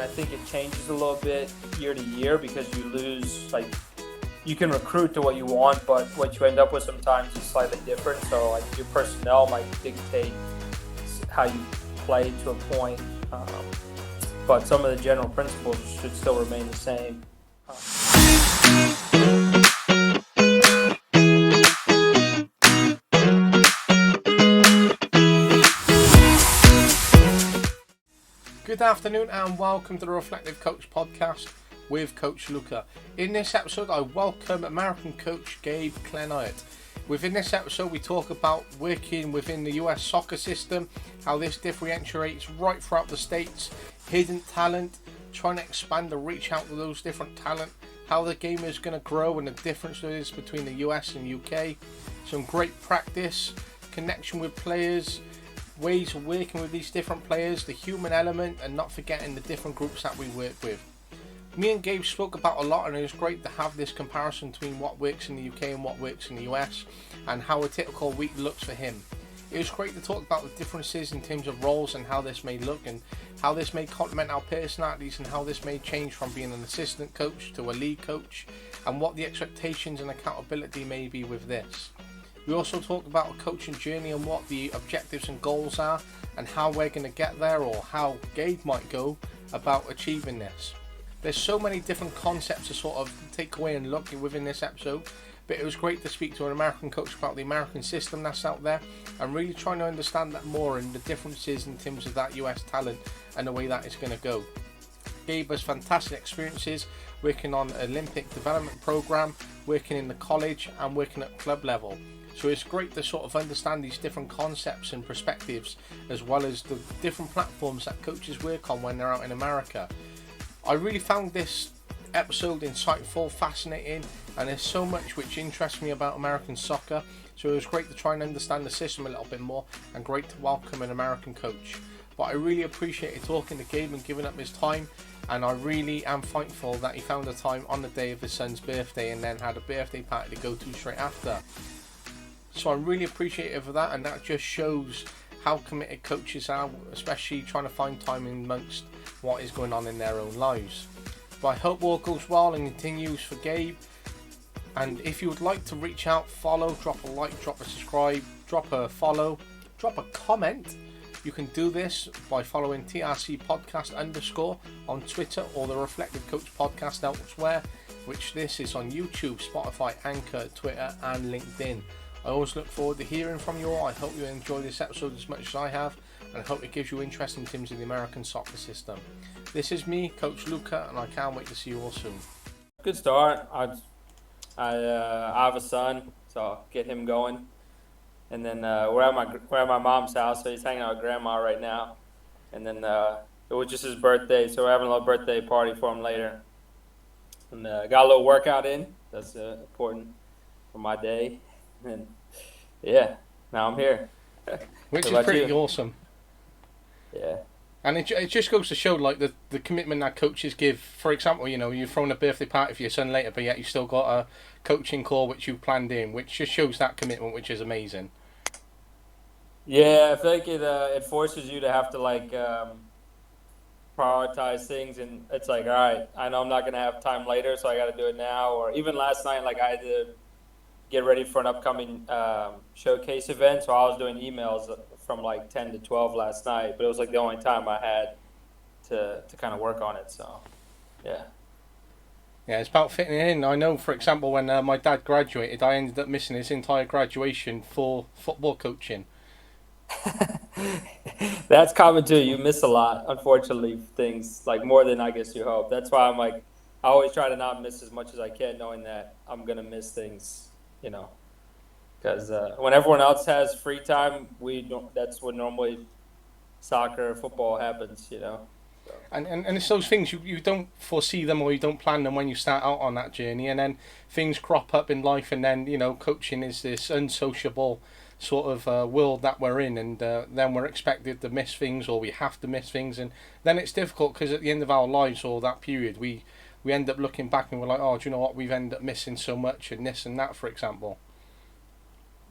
think it changes a little bit year to year because you lose, like, you can recruit to what you want, but what you end up with sometimes is slightly different. So like your personnel might dictate how you play to a point, but some of the general principles should still remain the same. Good afternoon and welcome to the Reflective Coach Podcast with Coach Luca. In this episode I welcome American Coach Gabe Kleinert. Within this episode we talk about working within the US soccer system, how this differentiates right throughout the States, hidden talent, trying to expand the reach out to those different talent, how the game is going to grow and the differences between the US and UK, some great practice, connection with players, ways of working with these different players, the human element, and not forgetting the different groups that we work with. Me and Gabe spoke about a lot, and it was great to have this comparison between what works in the UK and what works in the US and how a typical week looks for him. It was great to talk about the differences in terms of roles and how this may look and how this may complement our personalities and how this may change from being an assistant coach to a lead coach and what the expectations and accountability may be with this. We also talk about a coaching journey and what the objectives and goals are and how we're going to get there, or how Gabe might go about achieving this. There's so many different concepts to sort of take away and look at within this episode, but it was great to speak to an American coach about the American system that's out there and really trying to understand that more and the differences in terms of that US talent and the way that it's going to go. Gabe has fantastic experiences working on an Olympic development program, working in the college and working at club level. So it's great to sort of understand these different concepts and perspectives, as well as the different platforms that coaches work on when they're out in America. I really found this episode insightful, fascinating, and there's so much which interests me about American soccer. So it was great to try and understand the system a little bit more, and great to welcome an American coach. But I really appreciated talking to Gabe and giving up his time, and I really am thankful that he found the time on the day of his son's birthday and then had a birthday party to go to straight after. So I'm really appreciative of that, and that just shows how committed coaches are, especially trying to find time amongst what is going on in their own lives. But I hope all goes well and continues for Gabe. And if you would like to reach out, follow, drop a like, drop a subscribe, drop a follow, drop a comment, you can do this by following TRC Podcast _ on Twitter, or the Reflective Coach Podcast elsewhere, which this is on YouTube, Spotify, Anchor, Twitter and LinkedIn. I always look forward to hearing from you all. I hope you enjoy this episode as much as I have, and I hope it gives you interest in terms of the American soccer system. This is me, Coach Luca, and I can't wait to see you all soon. Good start. I have a son, so I'll get him going. And then we're at my mom's house, so he's hanging out with grandma right now. And then it was just his birthday, so we're having a little birthday party for him later. And got a little workout in. That's important for my day. And yeah, now I'm here. Which is pretty you? Awesome. Yeah. And it just goes to show, like, the commitment that coaches give. For example, you know, you're throwing a birthday party for your son later, but yet you still got a coaching call which you planned in, which just shows that commitment, which is amazing. Yeah, I feel like it forces you to have to, like, prioritize things, and it's like, all right, I know I'm not gonna have time later, so I got to do it now. Or even last night, like, I had to get ready for an upcoming showcase event, so I was doing emails from like 10 to 12 last night, but it was like the only time I had to kind of work on it. So yeah, it's about fitting it in. I know, for example, when my dad graduated, I ended up missing his entire graduation for football coaching. That's common too. You miss a lot, unfortunately, things like more than I guess you hope. That's why I'm like, I always try to not miss as much as I can, knowing that I'm gonna miss things, you know, because when everyone else has free time, we don't. That's when normally soccer, football happens, you know. So. And it's those things you don't foresee them, or you don't plan them when you start out on that journey, and then things crop up in life, and then, you know, coaching is this unsociable sort of world that we're in, and then we're expected to miss things, or we have to miss things, and then it's difficult because at the end of our lives, or that period, we end up looking back and we're like, oh, do you know what, we've ended up missing so much and this and that, for example.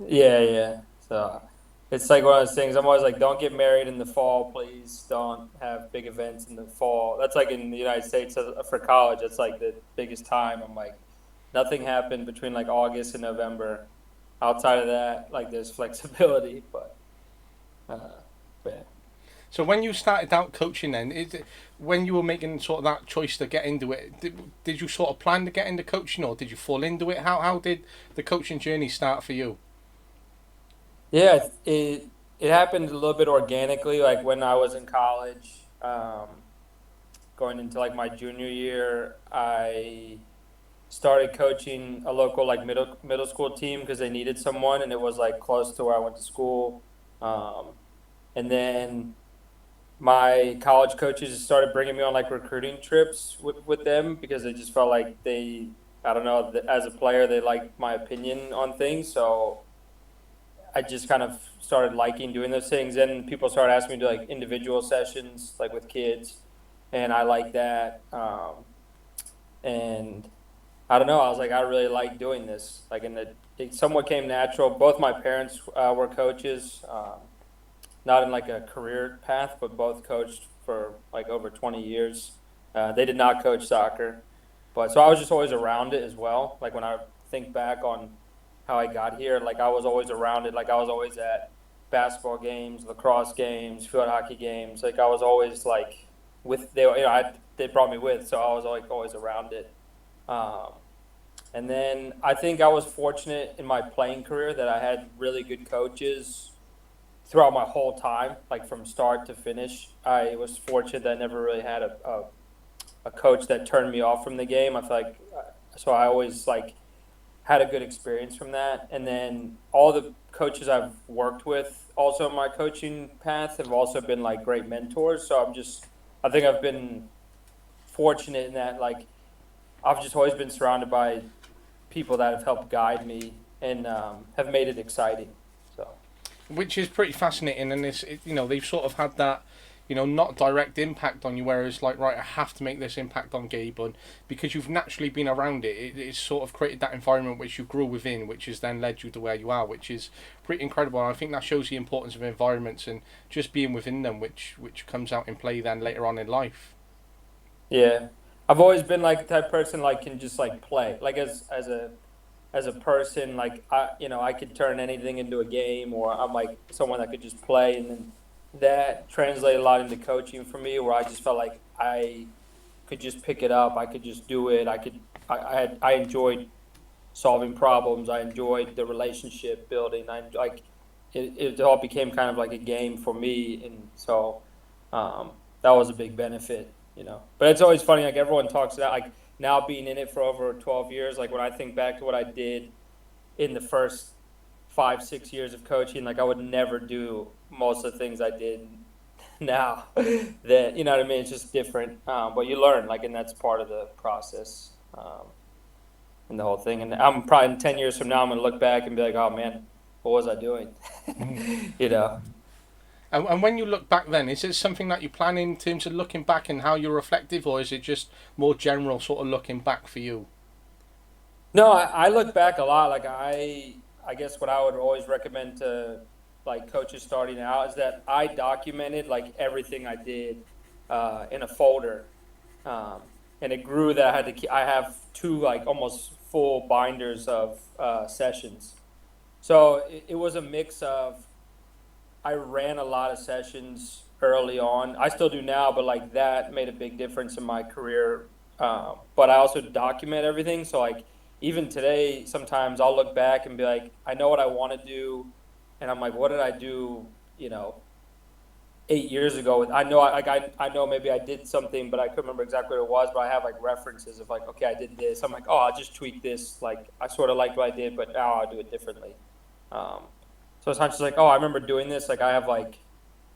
Yeah. So it's like one of those things. I'm always like, don't get married in the fall, please. Don't have big events in the fall. That's like in the United States for college. It's like the biggest time. I'm like, nothing happened between like August and November. Outside of that, like there's flexibility, uh, but So when you started out coaching, then when you were making sort of that choice to get into it, did you sort of plan to get into coaching, or did you fall into it? How did the coaching journey start for you? yeah, it happened a little bit organically. Like when I was in college, going into like my junior year, I started coaching a local like middle school team because they needed someone, and it was like close to where I went to school. Um, and then my college coaches started bringing me on like recruiting trips with them because they just felt like I don't know, as a player, they liked my opinion on things. So I just kind of started liking doing those things. And people started asking me to like individual sessions, like with kids. And I like that. And I don't know. I was like, I really like doing this. Like, it somewhat came natural. Both my parents were coaches, not in like a career path, but both coached for like over 20 years. They did not coach soccer, but so I was just always around it as well. Like when I think back on how I got here, like I was always around it. Like I was always at basketball games, lacrosse games, field hockey games. Like I was always like they brought me with, so I was like always around it. Um, and then I think I was fortunate in my playing career that I had really good coaches throughout my whole time, like from start to finish. I was fortunate that I never really had a coach that turned me off from the game. I feel like so I always like had a good experience from that. And then all the coaches I've worked with also in my coaching path have also been like great mentors. So I think I've been fortunate in that like I've just always been surrounded by people that have helped guide me and have made it exciting. So. Which is pretty fascinating, and they've sort of had that, not direct impact on you, whereas like, right, I have to make this impact on Gabe, and because you've naturally been around it's sort of created that environment which you grew within, which has then led you to where you are, which is pretty incredible. And I think that shows the importance of environments and just being within them, which comes out in play then later on in life. Yeah. I've always been like the type of person like can just like play. Like as a person, like I could turn anything into a game, or I'm like someone that could just play, and then that translated a lot into coaching for me, where I just felt like I could just pick it up, I could just do it, I enjoyed solving problems, I enjoyed the relationship building, I like it all became kind of like a game for me, and so that was a big benefit. But it's always funny, like everyone talks about like now being in it for over 12 years, like when I think back to what I did in the first 5, 6 years of coaching, like I would never do most of the things I did now. That you know what I mean? It's just different, but you learn, like, and that's part of the process, and the whole thing. And I'm probably in 10 years from now, I'm gonna look back and be like, oh man, what was I doing? you know. And when you look back then, is it something that you plan in terms of looking back and how you're reflective, or is it just more general sort of looking back for you? No, I look back a lot. Like I guess what I would always recommend to like coaches starting out is that I documented like everything I did in a folder, um, and it grew that I had to. I have two like almost full binders of sessions. So it was a mix of I ran a lot of sessions early on. I still do now, but like that made a big difference in my career. But I also document everything. So like even today, sometimes I'll look back and be like, I know what I want to do, and I'm like, what did I do? You know, 8 years ago. I know, I know maybe I did something, but I couldn't remember exactly what it was. But I have like references of like, okay, I did this. I'm like, oh, I'll just tweak this. Like I sort of liked what I did, but now I'll do it differently. Um, so it's not just like, oh, I remember doing this. Like I have like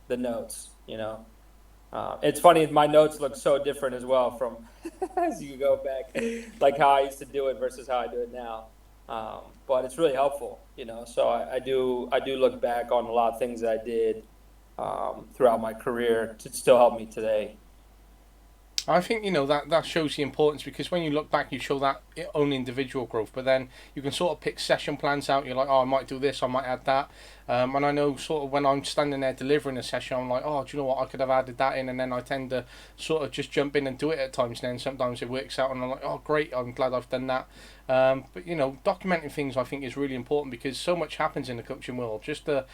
the notes. It's funny, my notes look so different as well from as you go back, like how I used to do it versus how I do it now. But it's really helpful. So I do look back on a lot of things that I did throughout my career to still help me today. I think that shows the importance, because when you look back, you show that own individual growth, but then you can sort of pick session plans out. You're like, oh, I might do this, I might add that, And I know sort of when I'm standing there delivering a session, I'm like, oh, do you know what? I could have added that in, and then I tend to sort of just jump in and do it at times. And then sometimes it works out, and I'm like, oh, great, I'm glad I've done that. But documenting things I think is really important because so much happens in the coaching world. Just to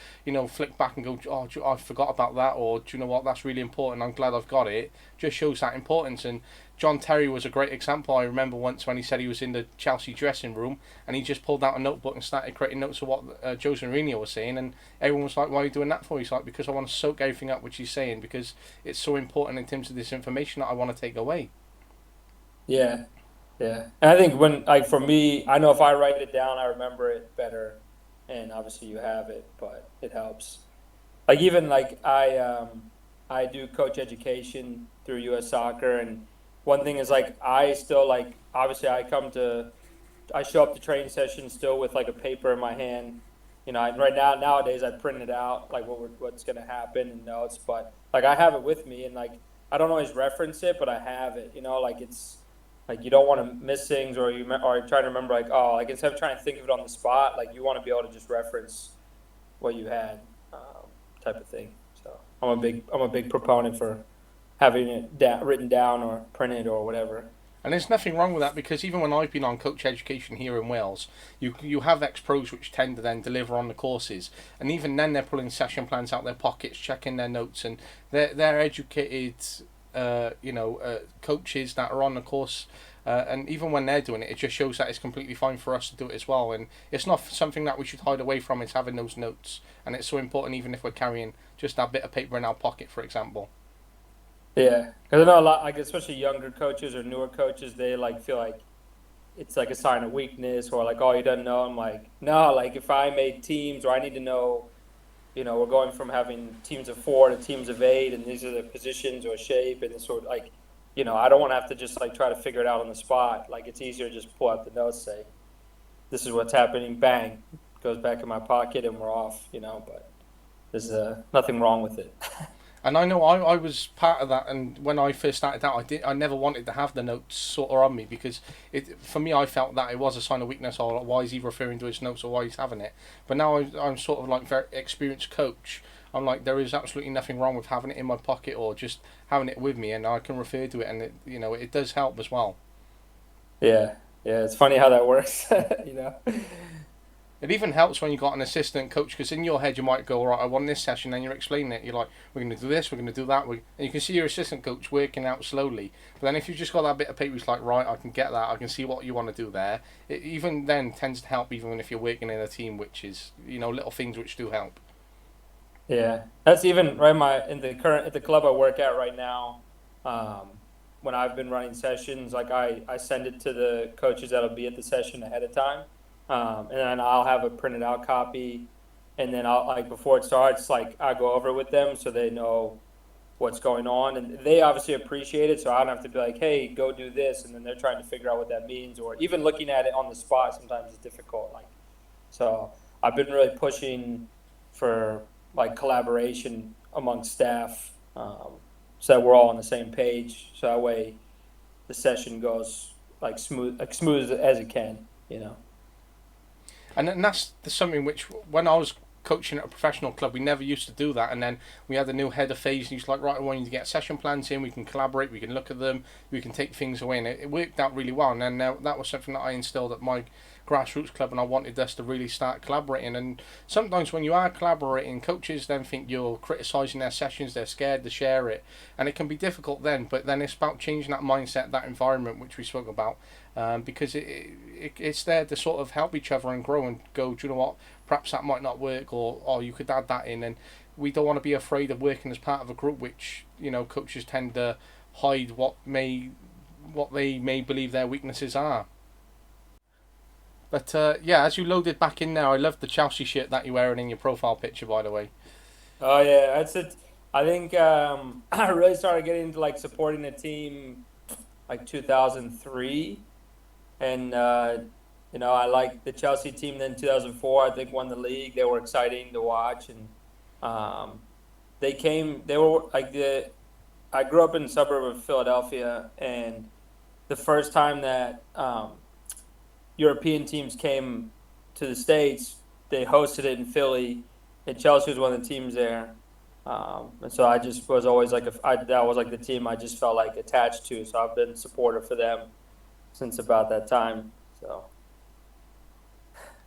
flick back and go, oh, I forgot about that, or do you know what? That's really important. I'm glad I've got it. Just shows that importance. And John Terry was a great example. I remember once when he said he was in the Chelsea dressing room and he just pulled out a notebook and started creating notes of what Jose Mourinho was saying, and everyone was like, "Why are you doing that for?" He's like, "Because I want to soak everything up which he's saying because it's so important in terms of this information that I want to take away." Yeah, yeah. And I think when, like, for me, I know if I write it down, I remember it better. And obviously you have it, but it helps. Like, even like I do coach education through US Soccer, and one thing is like I still like obviously I show up to training sessions still with like a paper in my hand. Right now nowadays I print it out like what's gonna happen and notes, but like I have it with me, and like I don't always reference it, but I have it. Like it's like you don't want to miss things, or try to remember like, oh, like instead of trying to think of it on the spot, like you want to be able to just reference what you had, type of thing. So I'm a big proponent for having it written down or printed or whatever. And there's nothing wrong with that because even when I've been on coach education here in Wales, you have ex pros which tend to then deliver on the courses, and even then they're pulling session plans out their pockets, checking their notes, and they're educated, coaches that are on the course. And even when they're doing it, it just shows that it's completely fine for us to do it as well. And it's not something that we should hide away from. It's having those notes, and it's so important, even if we're carrying just that bit of paper in our pocket, for example. Yeah, because I know a lot, like especially younger coaches or newer coaches, they like feel like it's like a sign of weakness, or like, oh, you don't know. I'm like, no, like if I made teams, or I need to know, we're going from having teams of four to teams of eight, and these are the positions or shape and this sort of like, I don't want to have to just like try to figure it out on the spot. Like it's easier to just pull out the notes, say, this is what's happening, bang, goes back in my pocket, and we're off. But there's nothing wrong with it. And I know I was part of that. And when I first started out, I never wanted to have the notes sort of on me because for me I felt that it was a sign of weakness. Or like, why is he referring to his notes, or why he's having it? But now I'm sort of like very experienced coach. I'm like, there is absolutely nothing wrong with having it in my pocket or just having it with me, and I can refer to it, and it does help as well. Yeah, yeah, it's funny how that works. It even helps when you got an assistant coach because in your head you might go, all right, I want this session, then you're explaining it. You're like, we're going to do this, we're going to do that, and you can see your assistant coach working out slowly. But then if you've just got that bit of paper, it's like, right, I can get that, I can see what you want to do there. It even then tends to help, even if you're working in a team, which is little things which do help. Yeah, that's even right. At the club I work at right now, um, when I've been running sessions, like I send it to the coaches that'll be at the session ahead of time, and then I'll have a printed out copy, and then I'll like before it starts, like I go over it with them so they know what's going on, and they obviously appreciate it. So I don't have to be like, hey, go do this, and then they're trying to figure out what that means, or even looking at it on the spot sometimes is difficult. Like, so I've been really pushing for like collaboration among staff, so that we're all on the same page. So that way, the session goes like smooth as it can. And that's something which, when I was coaching at a professional club, we never used to do that. And then we had the new head of phase, and he's like, right, I want you to get session plans in, we can collaborate, we can look at them, we can take things away. And it worked out really well. And then that was something that I instilled at my grassroots club, and I wanted us to really start collaborating. And sometimes when you are collaborating, coaches then think you're criticising their sessions, they're scared to share it, and it can be difficult then. But then it's about changing that mindset, that environment which we spoke about, because it's there to sort of help each other and grow and go, do you know what, perhaps that might not work, or you could add that in. And we don't want to be afraid of working as part of a group which coaches tend to hide what they may believe their weaknesses are. But yeah, as you loaded back in now, I love the Chelsea shirt that you're wearing in your profile picture, by the way. Oh yeah, that's it. I think I really started getting into like supporting the team like 2003, and I liked the Chelsea team. Then 2004, I think won the league. They were exciting to watch, and um, they came. They were like the. I grew up in the suburb of Philadelphia, and the first time that European teams came to the States, they hosted it in Philly, and Chelsea was one of the teams there. And so I just was always like, that was like the team I just felt like attached to. So I've been supportive for them since about that time. So,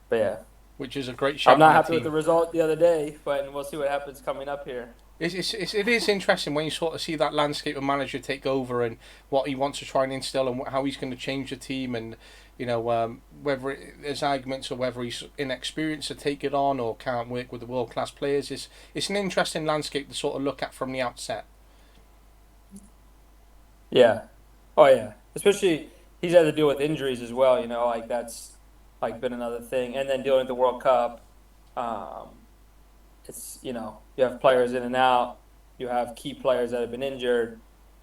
but yeah, which is a great I'm shout in not the happy with team. the result the other day, but we'll see what happens coming up here. It is interesting when you sort of see that landscape of manager take over and what he wants to try and instill and how he's going to change the team, and whether there's arguments or whether he's inexperienced to take it on or can't work with the world class players. It's an interesting landscape to sort of look at from the outset. Yeah. Oh yeah. Especially he's had to deal with injuries as well. Like that's like been another thing, and then dealing with the World Cup. Um, it's you have players in and out. You have key players that have been injured.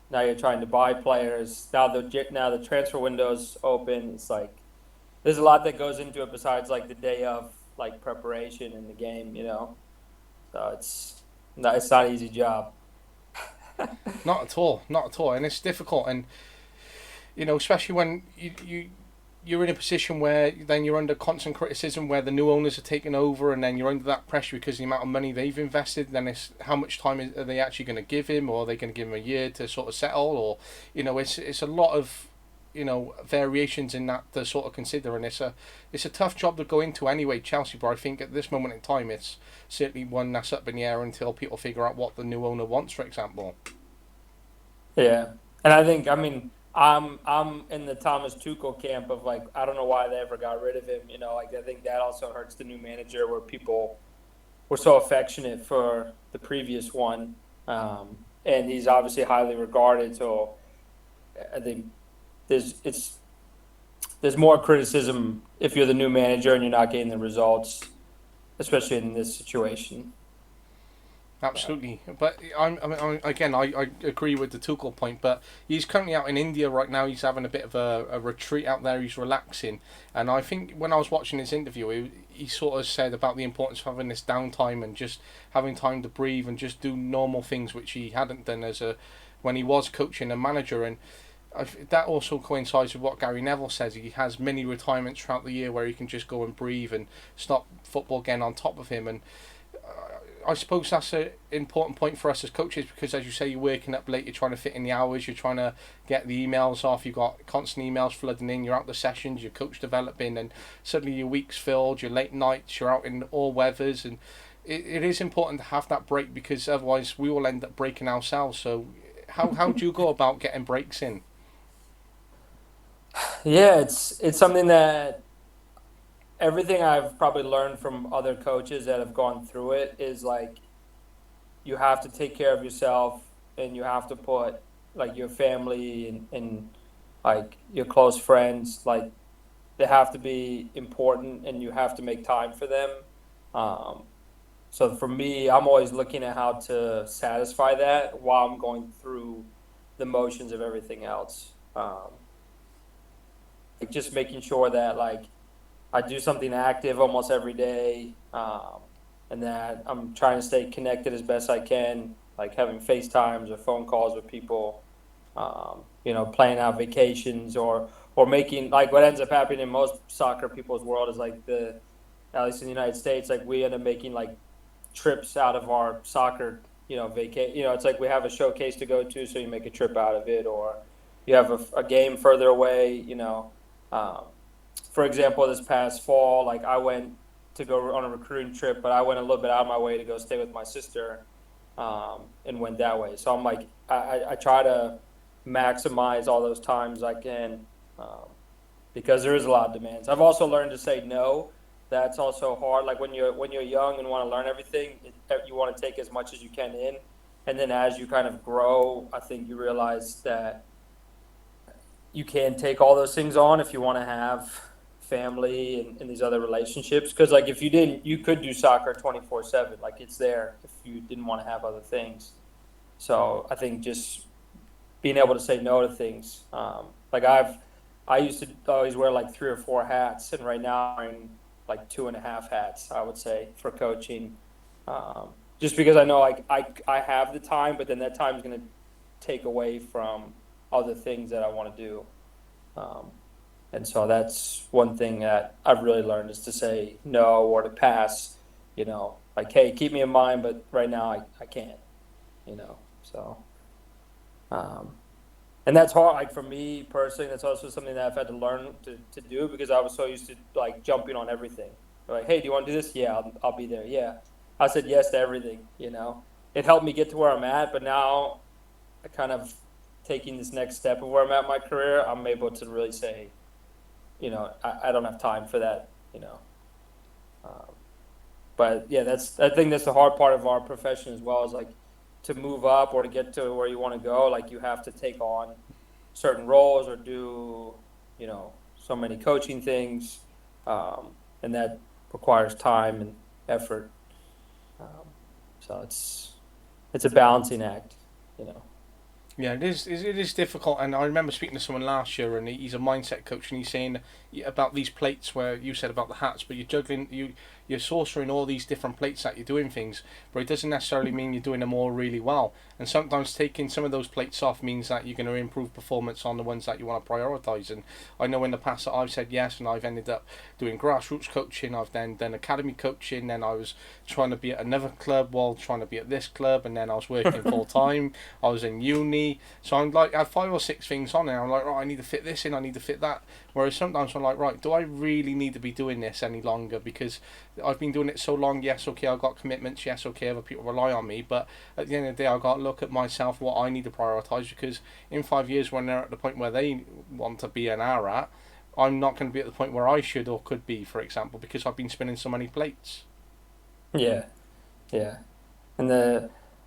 Now you're trying to buy players. Now the transfer window's open. It's like there's a lot that goes into it besides like the day of like preparation in the game. So it's not an easy job. Not at all, not at all, and it's difficult, and especially when you're in a position where then you're under constant criticism, where the new owners are taking over, and then you're under that pressure because of the amount of money they've invested. Then it's how much time are they actually going to give him, or are they going to give him a year to sort of settle, or it's a lot of variations in that to sort of consider, and it's a tough job to go into anyway, Chelsea. But I think at this moment in time, it's certainly one that's up in the air until people figure out what the new owner wants, for example. Yeah, and I mean, I'm in the Thomas Tuchel camp of like I don't know why they ever got rid of him. Like I think that also hurts the new manager where people were so affectionate for the previous one, and he's obviously highly regarded. So I think there's it's there's more criticism if you're the new manager and you're not getting the results, especially in this situation. Yeah. Absolutely, but I agree with the Tuchel point. But he's currently out in India right now. He's having a bit of a retreat out there. He's relaxing, and I think when I was watching his interview, he sort of said about the importance of having this downtime and just having time to breathe and just do normal things which he hadn't done when he was coaching a manager. And that also coincides with what Gary Neville says. He has many retirements throughout the year where he can just go and breathe and stop football getting on top of him. And I suppose that's an important point for us as coaches because, as you say, you're working up late, you're trying to fit in the hours, you're trying to get the emails off, you've got constant emails flooding in, you're out the sessions, your coach developing, and suddenly your week's filled, your late nights, you're out in all weathers, and it is important to have that break because otherwise we will end up breaking ourselves. So, how do you go about getting breaks in? Yeah, it's something that everything I've probably learned from other coaches that have gone through it is like you have to take care of yourself and you have to put like your family and like your close friends like they have to be important and you have to make time for them. Um, so for me, I'm always looking at how to satisfy that while I'm going through the motions of everything else. Like just making sure that like I do something active almost every day, and that I'm trying to stay connected as best I can, like having FaceTimes or phone calls with people, planning out vacations or making like what ends up happening in most soccer people's world is like at least in the United States, like we end up making like trips out of our soccer, it's like we have a showcase to go to, so you make a trip out of it, or you have a game further away. Um, for example, this past fall, like I went to go on a recruiting trip, but I went a little bit out of my way to go stay with my sister, and went that way. So I'm like, I try to maximize all those times I can, um, because there is a lot of demands. I've also learned to say no. That's also hard. Like when you're young and want to learn everything, you want to take as much as you can in, and then as you kind of grow, I think you realize that you can take all those things on if you want to have family and these other relationships. Because like if you didn't, you could do soccer 24/7. Like it's there if you didn't want to have other things. So I think just being able to say no to things. Like I used to always wear like 3 or 4 hats, and right now I'm wearing like 2.5 hats. I would say for coaching, just because I know like I have the time, but then that time is going to take away from other things that I want to do. Um, and so that's one thing that I've really learned is to say no or to pass, like, hey, keep me in mind, but right now I can't, so. And that's hard. Like for me personally, that's also something that I've had to learn to do because I was so used to like jumping on everything. Like, hey, do you want to do this? Yeah, I'll be there. Yeah, I said yes to everything. It helped me get to where I'm at, but now I kind of taking this next step of where I'm at in my career. I'm able to really say, I don't have time for that. Um, but yeah, I think that's the hard part of our profession as well is like to move up or to get to where you want to go. Like you have to take on certain roles or do, so many coaching things, and that requires time and effort. Um, so it's a balancing act, you know. Yeah, it is difficult, and I remember speaking to someone last year, and he's a mindset coach, and he's saying about these plates where you said about the hats, but you're sorcering all these different plates that you're doing things, but it doesn't necessarily mean you're doing them all really well. And sometimes taking some of those plates off means that you're going to improve performance on the ones that you want to prioritize. And I know in the past that I've said yes, and I've ended up doing grassroots coaching. I've then done academy coaching. Then I was trying to be at another club while trying to be at this club, and then I was working full time. I was in uni, so I'm like I had 5 or 6 things on there. I'm like, right, I need to fit this in. I need to fit that. Whereas sometimes I'm like, right, do I really need to be doing this any longer? Because I've been doing it so long. Yes, okay, I've got commitments. Yes, okay, other people rely on me. But at the end of the day, I've got to look at myself, what I need to prioritise. Because in 5 years, when they're at the point where they want to be and are at, I'm not going to be at the point where I should or could be, for example, because I've been spinning so many plates. Yeah, yeah. And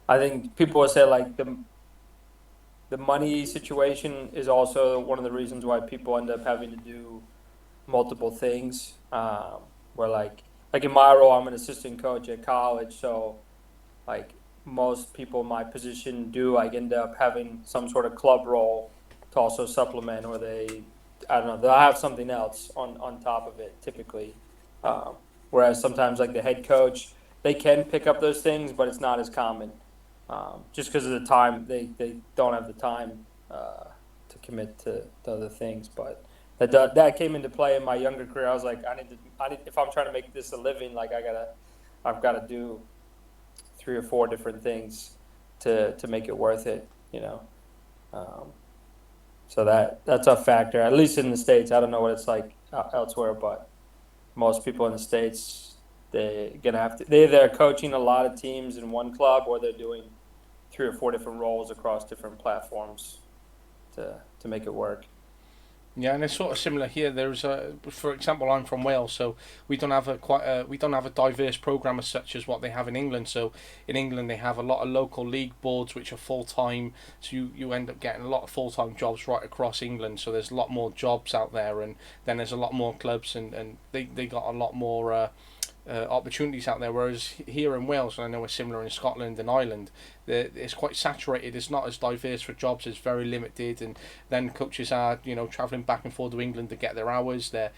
I think people will say like the money situation is also one of the reasons why people end up having to do multiple things. Where like in my role, I'm an assistant coach at college, so like most people in my position do like end up having some sort of club role to also supplement, or I don't know, they'll have something else on top of it typically. Um, Whereas sometimes like the head coach, they can pick up those things, but it's not as common. Just because of the time, they don't have the time to commit to other things. But that came into play in my younger career. I was like, I need if I'm trying to make this a living, like I've got to do 3 or 4 different things to make it worth it. Um, so that's a factor, at least in the States. I don't know what it's like elsewhere, but most people in the States, they either are coaching a lot of teams in one club or they're doing 3 or 4 different roles across different platforms to make it work. Yeah, and it's sort of similar here. For example, I'm from Wales, so we don't have a diverse program as such as what they have in England. So in England, they have a lot of local league boards which are full time. So you end up getting a lot of full time jobs right across England. So there's a lot more jobs out there, and then there's a lot more clubs, and they got a lot more. Opportunities out there, whereas here in Wales, and I know it's similar in Scotland and Ireland, it's quite saturated. It's not as diverse for jobs. It's very limited, and then coaches are travelling back and forth to England to get their hours. They're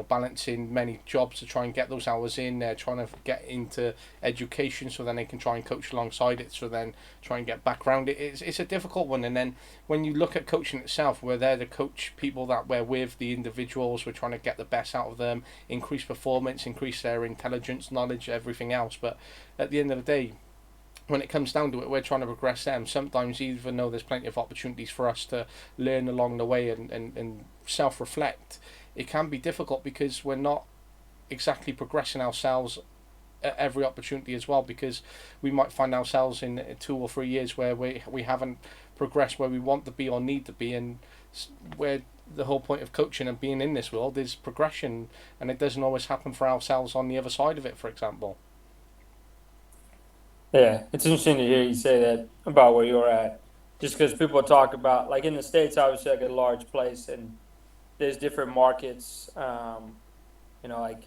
balancing many jobs to try and get those hours in. They're trying to get into education so then they can try and coach alongside it. So then try and get back around it. It's a difficult one, and then when you look at coaching itself, we're there to coach people that we're with, the individuals. We're trying to get the best out of them, increase performance, increase their intelligence, knowledge, everything else. But at the end of the day, when it comes down to it, we're trying to progress them. Sometimes, even though there's plenty of opportunities for us to learn along the way and self-reflect, it can be difficult because we're not exactly progressing ourselves at every opportunity as well, because we might find ourselves in 2 or 3 years where we haven't progressed where we want to be or need to be, and where the whole point of coaching and being in this world is progression, and it doesn't always happen for ourselves on the other side of it, for example. Yeah, it's interesting to hear you say that about where you're at. Just because people talk about, like in the States, obviously, like a large place, and there's different markets. Like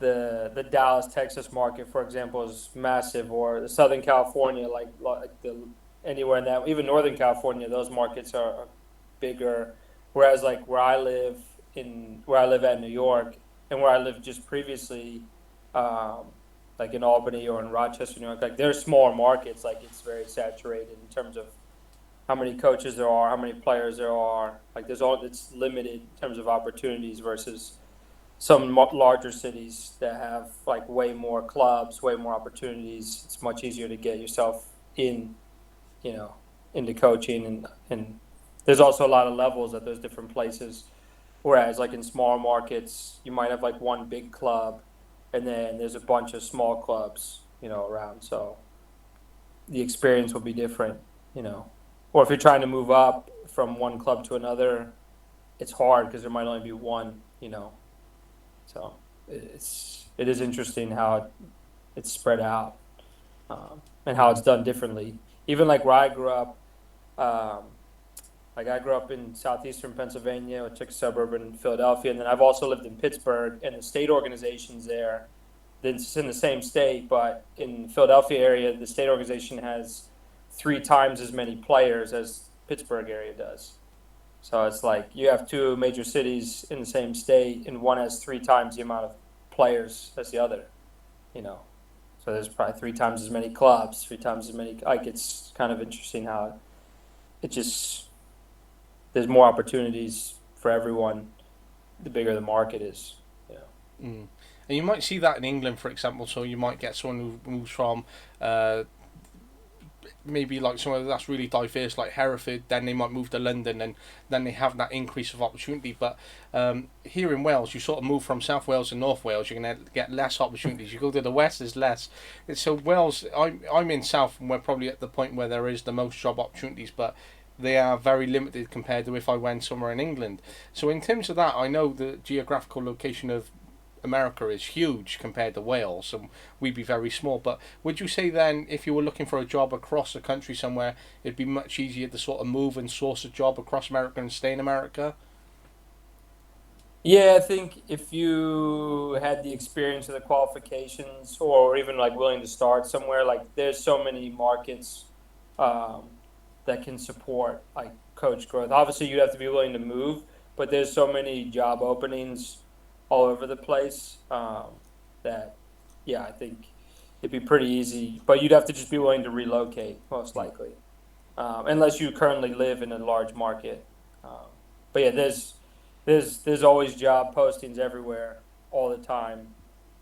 the Dallas, Texas market, for example, is massive, or the Southern California, like the anywhere in that, even Northern California, those markets are bigger. Whereas like where I live at New York, and where I lived just previously, um, like in Albany or in Rochester, New York, like they're smaller markets. Like it's very saturated in terms of how many coaches there are, how many players there are. Like it's limited in terms of opportunities versus some larger cities that have like way more clubs, way more opportunities. It's much easier to get yourself in, you know, into coaching, and there's also a lot of levels at those different places. Whereas like in smaller markets, you might have like one big club, and then there's a bunch of small clubs, around. So the experience will be different, you know. Or if you're trying to move up from one club to another, it's hard because there might only be one, So it is interesting how it's spread out, and how it's done differently. Even like where I grew up, um, like I grew up in southeastern Pennsylvania, which is a suburb in Philadelphia, and then I've also lived in Pittsburgh, and the state organizations there. It's in the same state, but in the Philadelphia area, the state organization has 3 times as many players as Pittsburgh area does. So it's like you have two major cities in the same state, and one has 3 times the amount of players as the other. You know, so there's probably 3 times as many clubs, 3 times as many. Like it's kind of interesting how it just there's more opportunities for everyone. The bigger the market is. Yeah. Mm. And you might see that in England, for example. So you might get someone who moves from uh, maybe like somewhere that's really diverse, like Hereford. Then they might move to London, and then they have that increase of opportunity. But here in Wales, you sort of move from South Wales to North Wales, you're going to get less opportunities. You go to the west, there's less. So Wales, I'm in South, and we're probably at the point where there is the most job opportunities, but they are very limited compared to if I went somewhere in England. So in terms of that, I know the geographical location of America is huge compared to Wales, and we'd be very small. But would you say then, if you were looking for a job across the country somewhere, it'd be much easier to sort of move and source a job across America and stay in America? Yeah, I think if you had the experience of the qualifications, or even like willing to start somewhere, like there's so many markets, um, that can support like coach growth. Obviously, you'd have to be willing to move, but there's so many job openings all over the place, that, yeah, I think it'd be pretty easy. But you'd have to just be willing to relocate, most likely, unless you currently live in a large market. But yeah, there's always job postings everywhere all the time,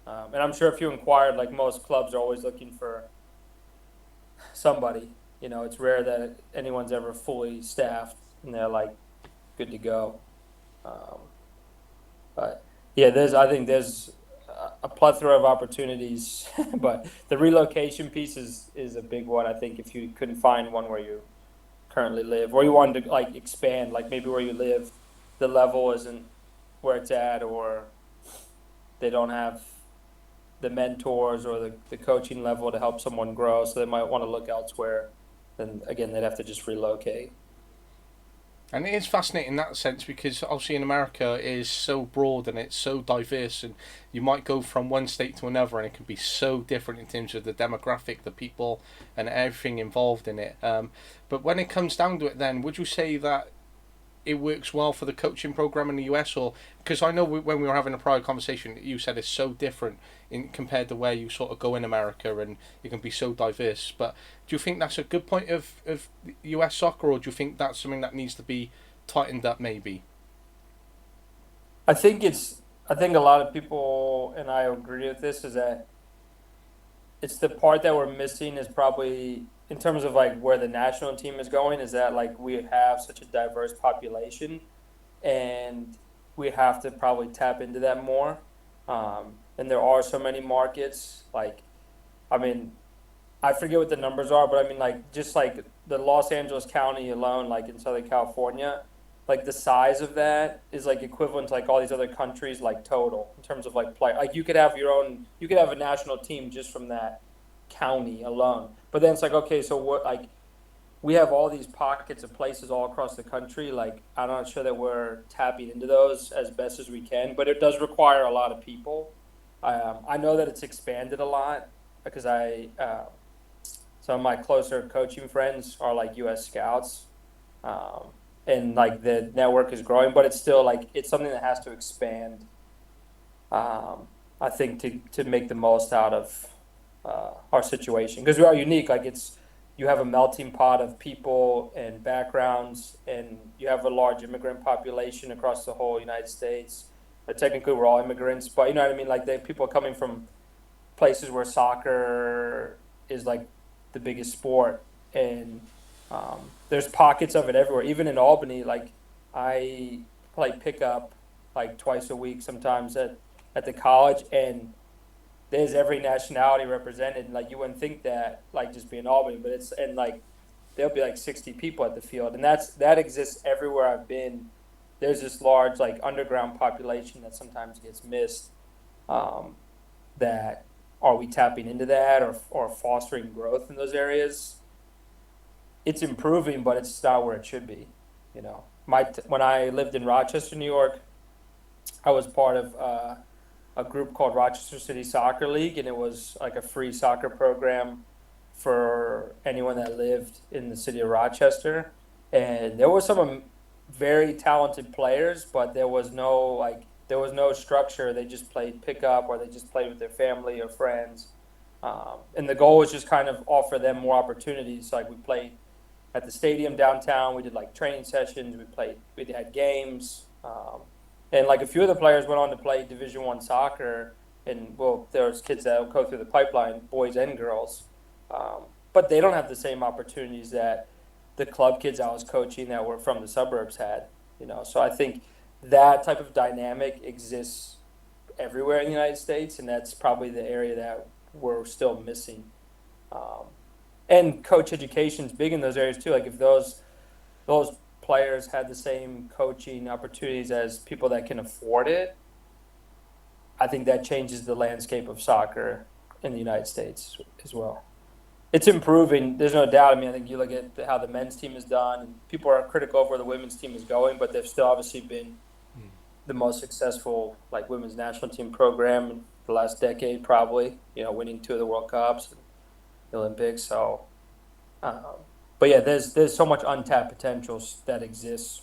and I'm sure if you inquired, like most clubs are always looking for somebody. It's rare that anyone's ever fully staffed and they're like good to go. Um, but yeah, I think there's a plethora of opportunities, but the relocation piece is a big one. I think if you couldn't find one where you currently live, or you wanted to like expand, like maybe where you live, the level isn't where it's at, or they don't have the mentors or the coaching level to help someone grow, so they might want to look elsewhere. Then again, they'd have to just relocate. And it is fascinating in that sense because obviously in America it is so broad and it's so diverse, and you might go from one state to another and it can be so different in terms of the demographic, the people, and everything involved in it. But when it comes down to it, then would you say that it works well for the coaching program in the US, or because I know when we were having a prior conversation, you said it's so different in compared to where you sort of go in America, and it can be so diverse. But do you think that's a good point of US soccer, or do you think that's something that needs to be tightened up maybe? I think a lot of people, and I agree with this, is that it's the part that we're missing is probably in terms of like where the national team is going, is that like we have such a diverse population, and we have to probably tap into that more. And there are so many markets. Like, I mean, I forget what the numbers are, but I mean, like, just like the Los Angeles County alone, like in Southern California, like the size of that is like equivalent to like all these other countries, like total in terms of like play. Like you could have a national team just from that county alone. But then it's like, okay, so what, like, we have all these pockets of places all across the country. Like, I'm not sure that we're tapping into those as best as we can, but it does require a lot of people. I know that it's expanded a lot because some of my closer coaching friends are like U.S. scouts, um, and like the network is growing, but it's still like it's something that has to expand. I think to make the most out of our situation, because we are unique. Like you have a melting pot of people and backgrounds, and you have a large immigrant population across the whole United States. technically we're all immigrants, but you know what I mean. Like people coming from places where soccer is like the biggest sport, and there's pockets of it everywhere. Even in Albany, like I play pickup like twice a week sometimes at the college, and there's every nationality represented. Like you wouldn't think that, like just being Albany, but it's and like there'll be like 60 people at the field, and that exists everywhere I've been. There's this large like underground population that sometimes gets missed. Um, that are we tapping into that or fostering growth in those areas? It's improving, but it's not where it should be. You know, when I lived in Rochester, New York, I was part of a group called Rochester City Soccer League, and it was like a free soccer program for anyone that lived in the city of Rochester. And there were some very talented players, but there was no structure. They just played pickup or they just played with their family or friends. And the goal was just kind of offer them more opportunities. Like we played at the stadium downtown. We did like training sessions. We had games. And like a few of the players went on to play Division I soccer. And well, there's kids that go through the pipeline, boys and girls. But they don't have the same opportunities that the club kids I was coaching that were from the suburbs had. You know, so I think that type of dynamic exists everywhere in the United States, and that's probably the area that we're still missing. Um, and coach education is big in those areas too. Like if those players had the same coaching opportunities as people that can afford it, I think that changes the landscape of soccer in the United States as well. It's improving. There's no doubt. I mean, I think you look at how the men's team is done, and people are critical of where the women's team is going, but they've still obviously been the most successful like women's national team program in the last decade, probably. You know, winning 2 of the World Cups, and the Olympics. So, um, but yeah, there's so much untapped potential that exists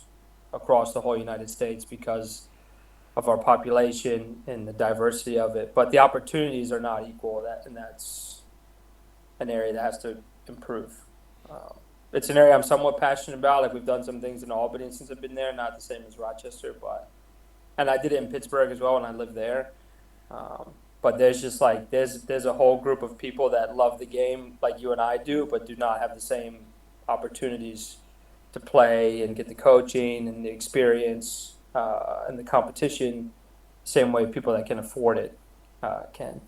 across the whole United States because of our population and the diversity of it. But the opportunities are not equal. And that's an area that has to improve. Um, it's an area I'm somewhat passionate about. Like we've done some things in Albany since I've been there, not the same as Rochester, but and I did it in Pittsburgh as well when I lived there. But there's just like there's a whole group of people that love the game like you and I do, but do not have the same opportunities to play and get the coaching and the experience and the competition, same way people that can afford it can.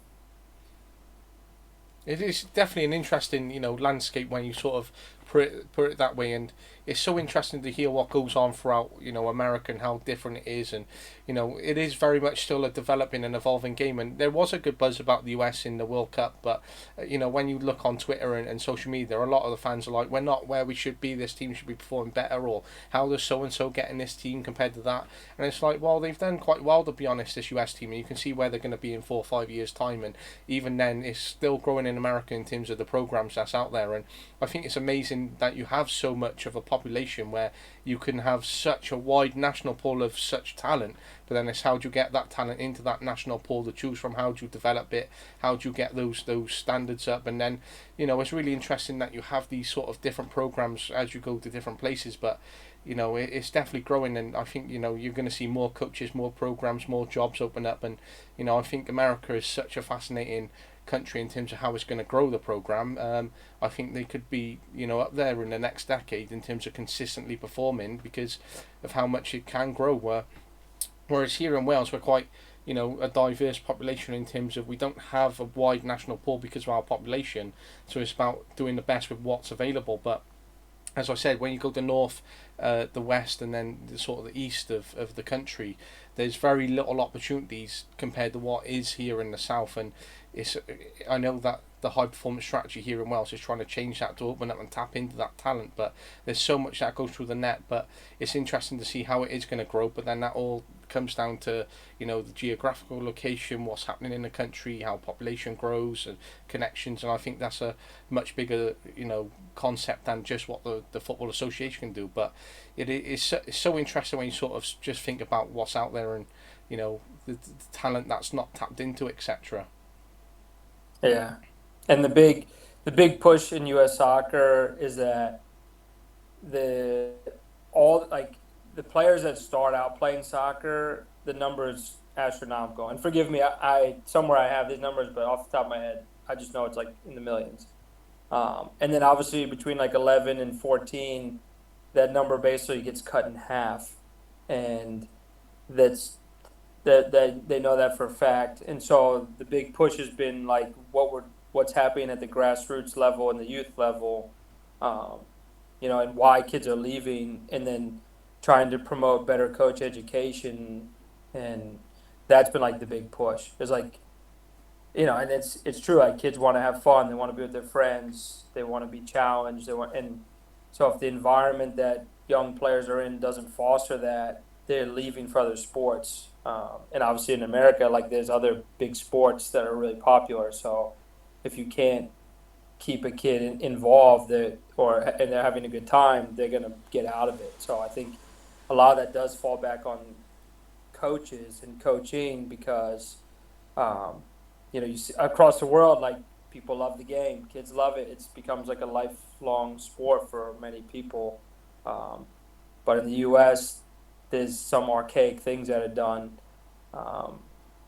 It is definitely an interesting, landscape when you sort of put it that way, and it's so interesting to hear what goes on throughout, America and how different it is, and it is very much still a developing and evolving game. And there was a good buzz about the US in the World Cup, but when you look on Twitter and social media, a lot of the fans are like, "We're not where we should be. This team should be performing better," or "How does so and so get in this team compared to that?" And it's like, well, they've done quite well, to be honest, this US team, and you can see where they're going to be in 4 or 5 years' time, and even then, it's still growing in America in terms of the programs that's out there. And I think it's amazing that you have so much of a population where you can have such a wide national pool of such talent, but then it's how do you get that talent into that national pool to choose from, how do you develop it, how do you get those standards up, and then it's really interesting that you have these sort of different programs as you go to different places. But it's definitely growing, and I think you're going to see more coaches, more programs, more jobs open up, and I think America is such a fascinating country in terms of how it's going to grow the program. I think they could be up there in the next decade in terms of consistently performing because of how much it can grow. Whereas here in Wales we're quite a diverse population in terms of we don't have a wide national pool because of our population, so it's about doing the best with what's available. But as I said, when you go to north, the west, and then the sort of the east of the country, there's very little opportunities compared to what is here in the south. And I know that the high performance strategy here in Wales is trying to change that to open up and tap into that talent, but there's so much that goes through the net. But it's interesting to see how it is going to grow, but then that all comes down to the geographical location, what's happening in the country, how population grows, and connections. And I think that's a much bigger concept than just what the football association can do. But it's so interesting when you sort of just think about what's out there, and the talent that's not tapped into, etc. Yeah, and the big push in U.S. soccer is that the all like the players that start out playing soccer, the numbers astronomical. And forgive me, I somewhere I have these numbers, but off the top of my head, I just know it's like in the millions. And then obviously between like 11 and 14, that number basically gets cut in half, and that's that they know that for a fact. And so the big push has been like what's happening at the grassroots level and the youth level, um, and why kids are leaving, and then trying to promote better coach education, and that's been like the big push. It's like, and it's true. Like kids want to have fun, they want to be with their friends, they want to be challenged, and so if the environment that young players are in doesn't foster that, they're leaving for other sports. And obviously in America, like there's other big sports that are really popular. So if you can't keep a kid involved and they're having a good time, they're gonna get out of it. So I think a lot of that does fall back on coaches and coaching because um, you see across the world, like people love the game, kids love it. It becomes like a lifelong sport for many people. Um, but in the U.S., there's some archaic things that are done um,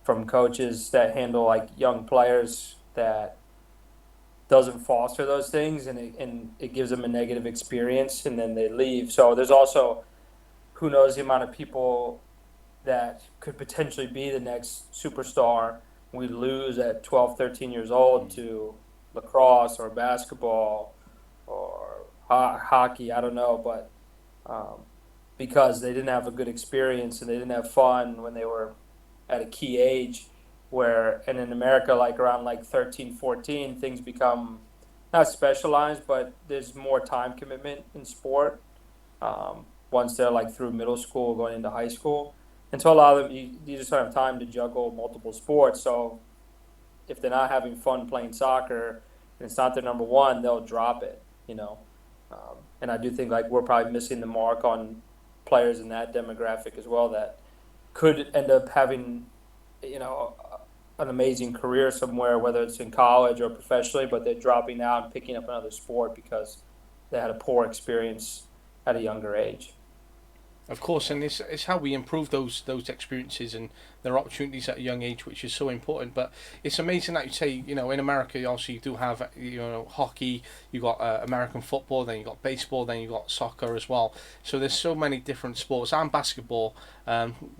from coaches that handle like young players that doesn't foster those things, and it gives them a negative experience, and then they leave. So there's also, who knows the amount of people that could potentially be the next superstar we lose at 12, 13 years old to lacrosse or basketball or hockey. I don't know, but um, because they didn't have a good experience and they didn't have fun when they were at a key age, and in America, like around like 13, 14, things become not specialized, but there's more time commitment in sport once they're like through middle school going into high school. And so a lot of them, you just don't have time to juggle multiple sports. So if they're not having fun playing soccer and it's not their number one, they'll drop it. And I do think like we're probably missing the mark on players in that demographic as well that could end up having, you know, an amazing career somewhere, whether it's in college or professionally, but they're dropping out and picking up another sport because they had a poor experience at a younger age. Of course, and it's how we improve those experiences and their opportunities at a young age, which is so important. But it's amazing that you say, in America, also you do have, hockey, you got American football, then you got baseball, then you got soccer as well. So there's so many different sports and basketball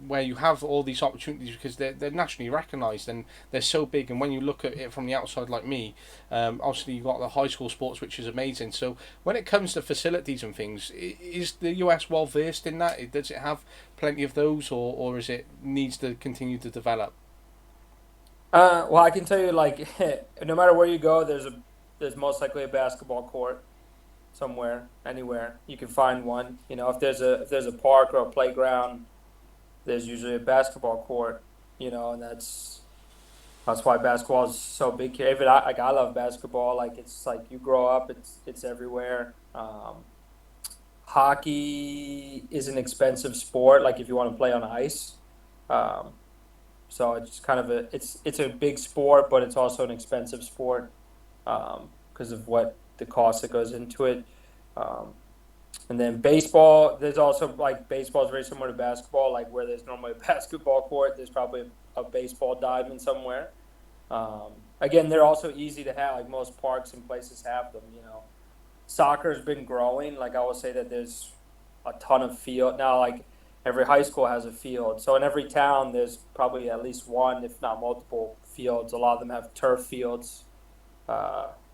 where you have all these opportunities because they're nationally recognised and they're so big. And when you look at it from the outside, like me, obviously you got the high school sports, which is amazing. So when it comes to facilities and things, is the US well versed in that? Does it have plenty of those, or is it needs to continue to develop? Well, I can tell you, like, no matter where you go, there's most likely a basketball court somewhere, anywhere you can find one. If there's a park or a playground, there's usually a basketball court. And that's why basketball is so big here. Even I love basketball. Like it's like you grow up, it's everywhere. Hockey is an expensive sport. Like if you want to play on ice, um, so it's kind of it's a big sport, but it's also an expensive sport because of what the cost that goes into it. Um, and then baseball, there's also like baseball is very similar to basketball. Like where there's normally a basketball court, there's probably a baseball diamond somewhere. Again, they're also easy to have. Like most parks and places have them. Soccer's been growing. Like I will say that there's a ton of field now. Like every high school has a field. So in every town, there's probably at least one, if not multiple fields. A lot of them have turf fields,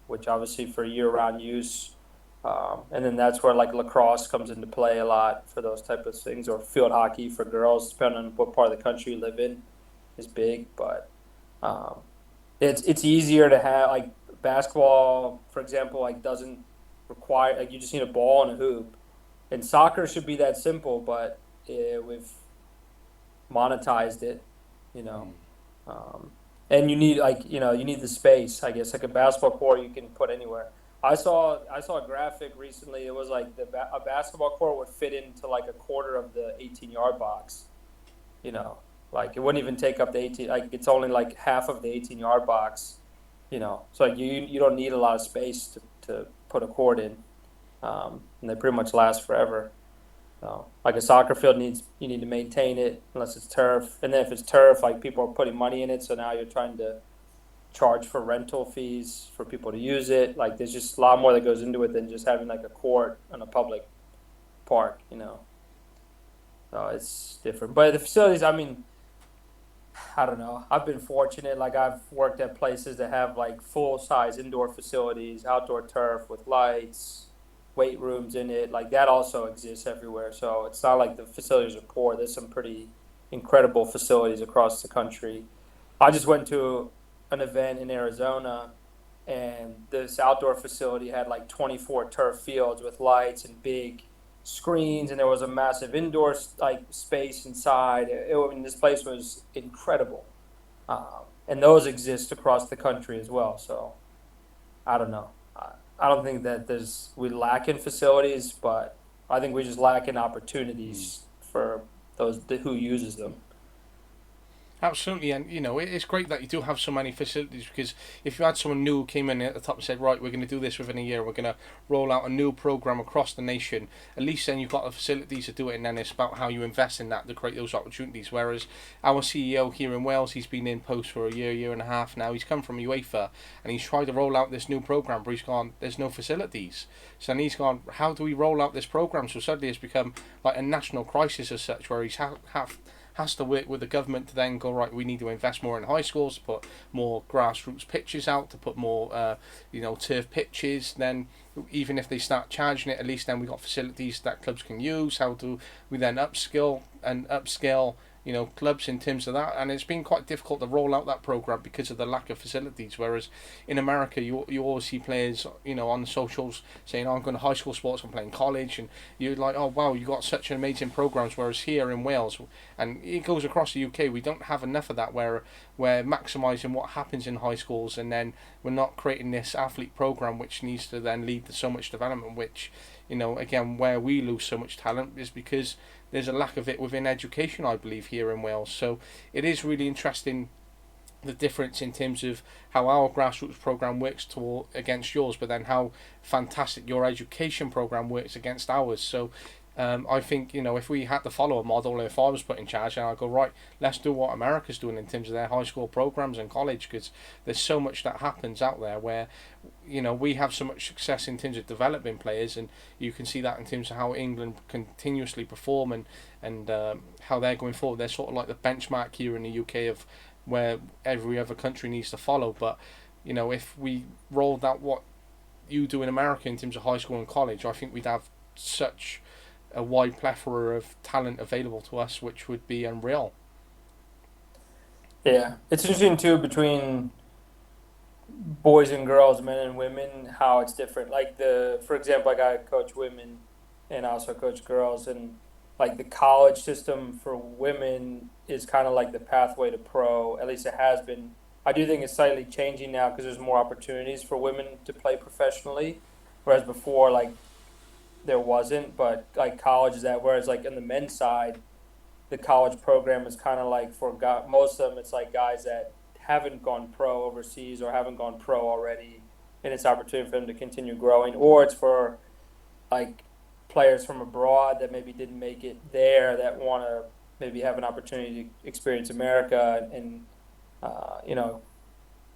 which obviously for year-round use. And then that's where like lacrosse comes into play a lot for those type of things, or field hockey for girls, depending on what part of the country you live in, is big. But um, it's easier to have like basketball, for example, like doesn't require like you just need a ball and a hoop, and soccer should be that simple, but we've monetized it, you know. Um, and you need you need the space. I guess like a basketball court you can put anywhere. I saw a graphic recently. It was like a basketball court would fit into like a quarter of the 18-yard box. You know, like it wouldn't even take up the 18. Like it's only like half of the 18-yard box. So like you don't need a lot of space to put a court in, and they pretty much last forever. So like a soccer field you need to maintain it unless it's turf, and then if it's turf, like people are putting money in it, so now you're trying to charge for rental fees for people to use it. Like there's just a lot more that goes into it than just having like a court on a public park, you know. So it's different. But the facilities, I mean, I don't know. I've been fortunate. Like I've worked at places that have like full size indoor facilities, outdoor turf with lights, weight rooms in it. Like that also exists everywhere. So it's not like the facilities are poor. There's some pretty incredible facilities across the country. I just went to an event in Arizona, and this outdoor facility had like 24 turf fields with lights and big screens, and there was a massive indoor like space inside. I mean, this place was incredible, and those exist across the country as well. So I don't know. I don't think that we lack in facilities, but I think we just lack in opportunities for those who uses them. Absolutely, and it's great that you do have so many facilities, because if you had someone new who came in at the top and said, right, we're going to do this within a year, we're going to roll out a new program across the nation, at least then you've got the facilities to do it, and then it's about how you invest in that to create those opportunities. Whereas our CEO here in Wales, he's been in post for a year and a half now. He's come from UEFA, and he's tried to roll out this new program, but he's gone, there's no facilities. So then he's gone, how do we roll out this program? So suddenly it's become like a national crisis as such, where he's has to work with the government to then go, right, we need to invest more in high schools, to put more grassroots pitches out, to put more turf pitches. Then even if they start charging it, at least then we got facilities that clubs can use. How do we then upscale clubs in terms of that? And it's been quite difficult to roll out that program because of the lack of facilities. Whereas in America, you always see players, on the socials saying, "Oh, I'm going to high school sports, I'm playing college," and you're like, "Oh wow, you got such amazing programs." Whereas here in Wales, and it goes across the UK, we don't have enough of that. Where we're maximising what happens in high schools, and then we're not creating this athlete program which needs to then lead to so much development. Which, again, where we lose so much talent is because there's a lack of it within education, I believe, here in Wales. So it is really interesting, the difference in terms of how our grassroots program works against yours, but then how fantastic your education program works against ours. So I think, if we had to follow a model, if I was put in charge, and I'd go, right, let's do what America's doing in terms of their high school programs and college, because there's so much that happens out there where, we have so much success in terms of developing players, and you can see that in terms of how England continuously perform, and how they're going forward. They're sort of like the benchmark here in the UK of where every other country needs to follow. But, if we rolled out what you do in America in terms of high school and college, I think we'd have such a wide plethora of talent available to us, which would be unreal. Yeah, it's interesting too between boys and girls, men and women, how it's different. Like for example, like I coach women and I also coach girls, and like the college system for women is kind of like the pathway to pro. At least it has been. I do think it's slightly changing now because there's more opportunities for women to play professionally, whereas before, like there wasn't. But like college is that. Whereas like in the men's side, the college program is kind of like most of them. It's like guys that haven't gone pro overseas or haven't gone pro already, and it's opportunity for them to continue growing, or it's for like players from abroad that maybe didn't make it there that want to maybe have an opportunity to experience America and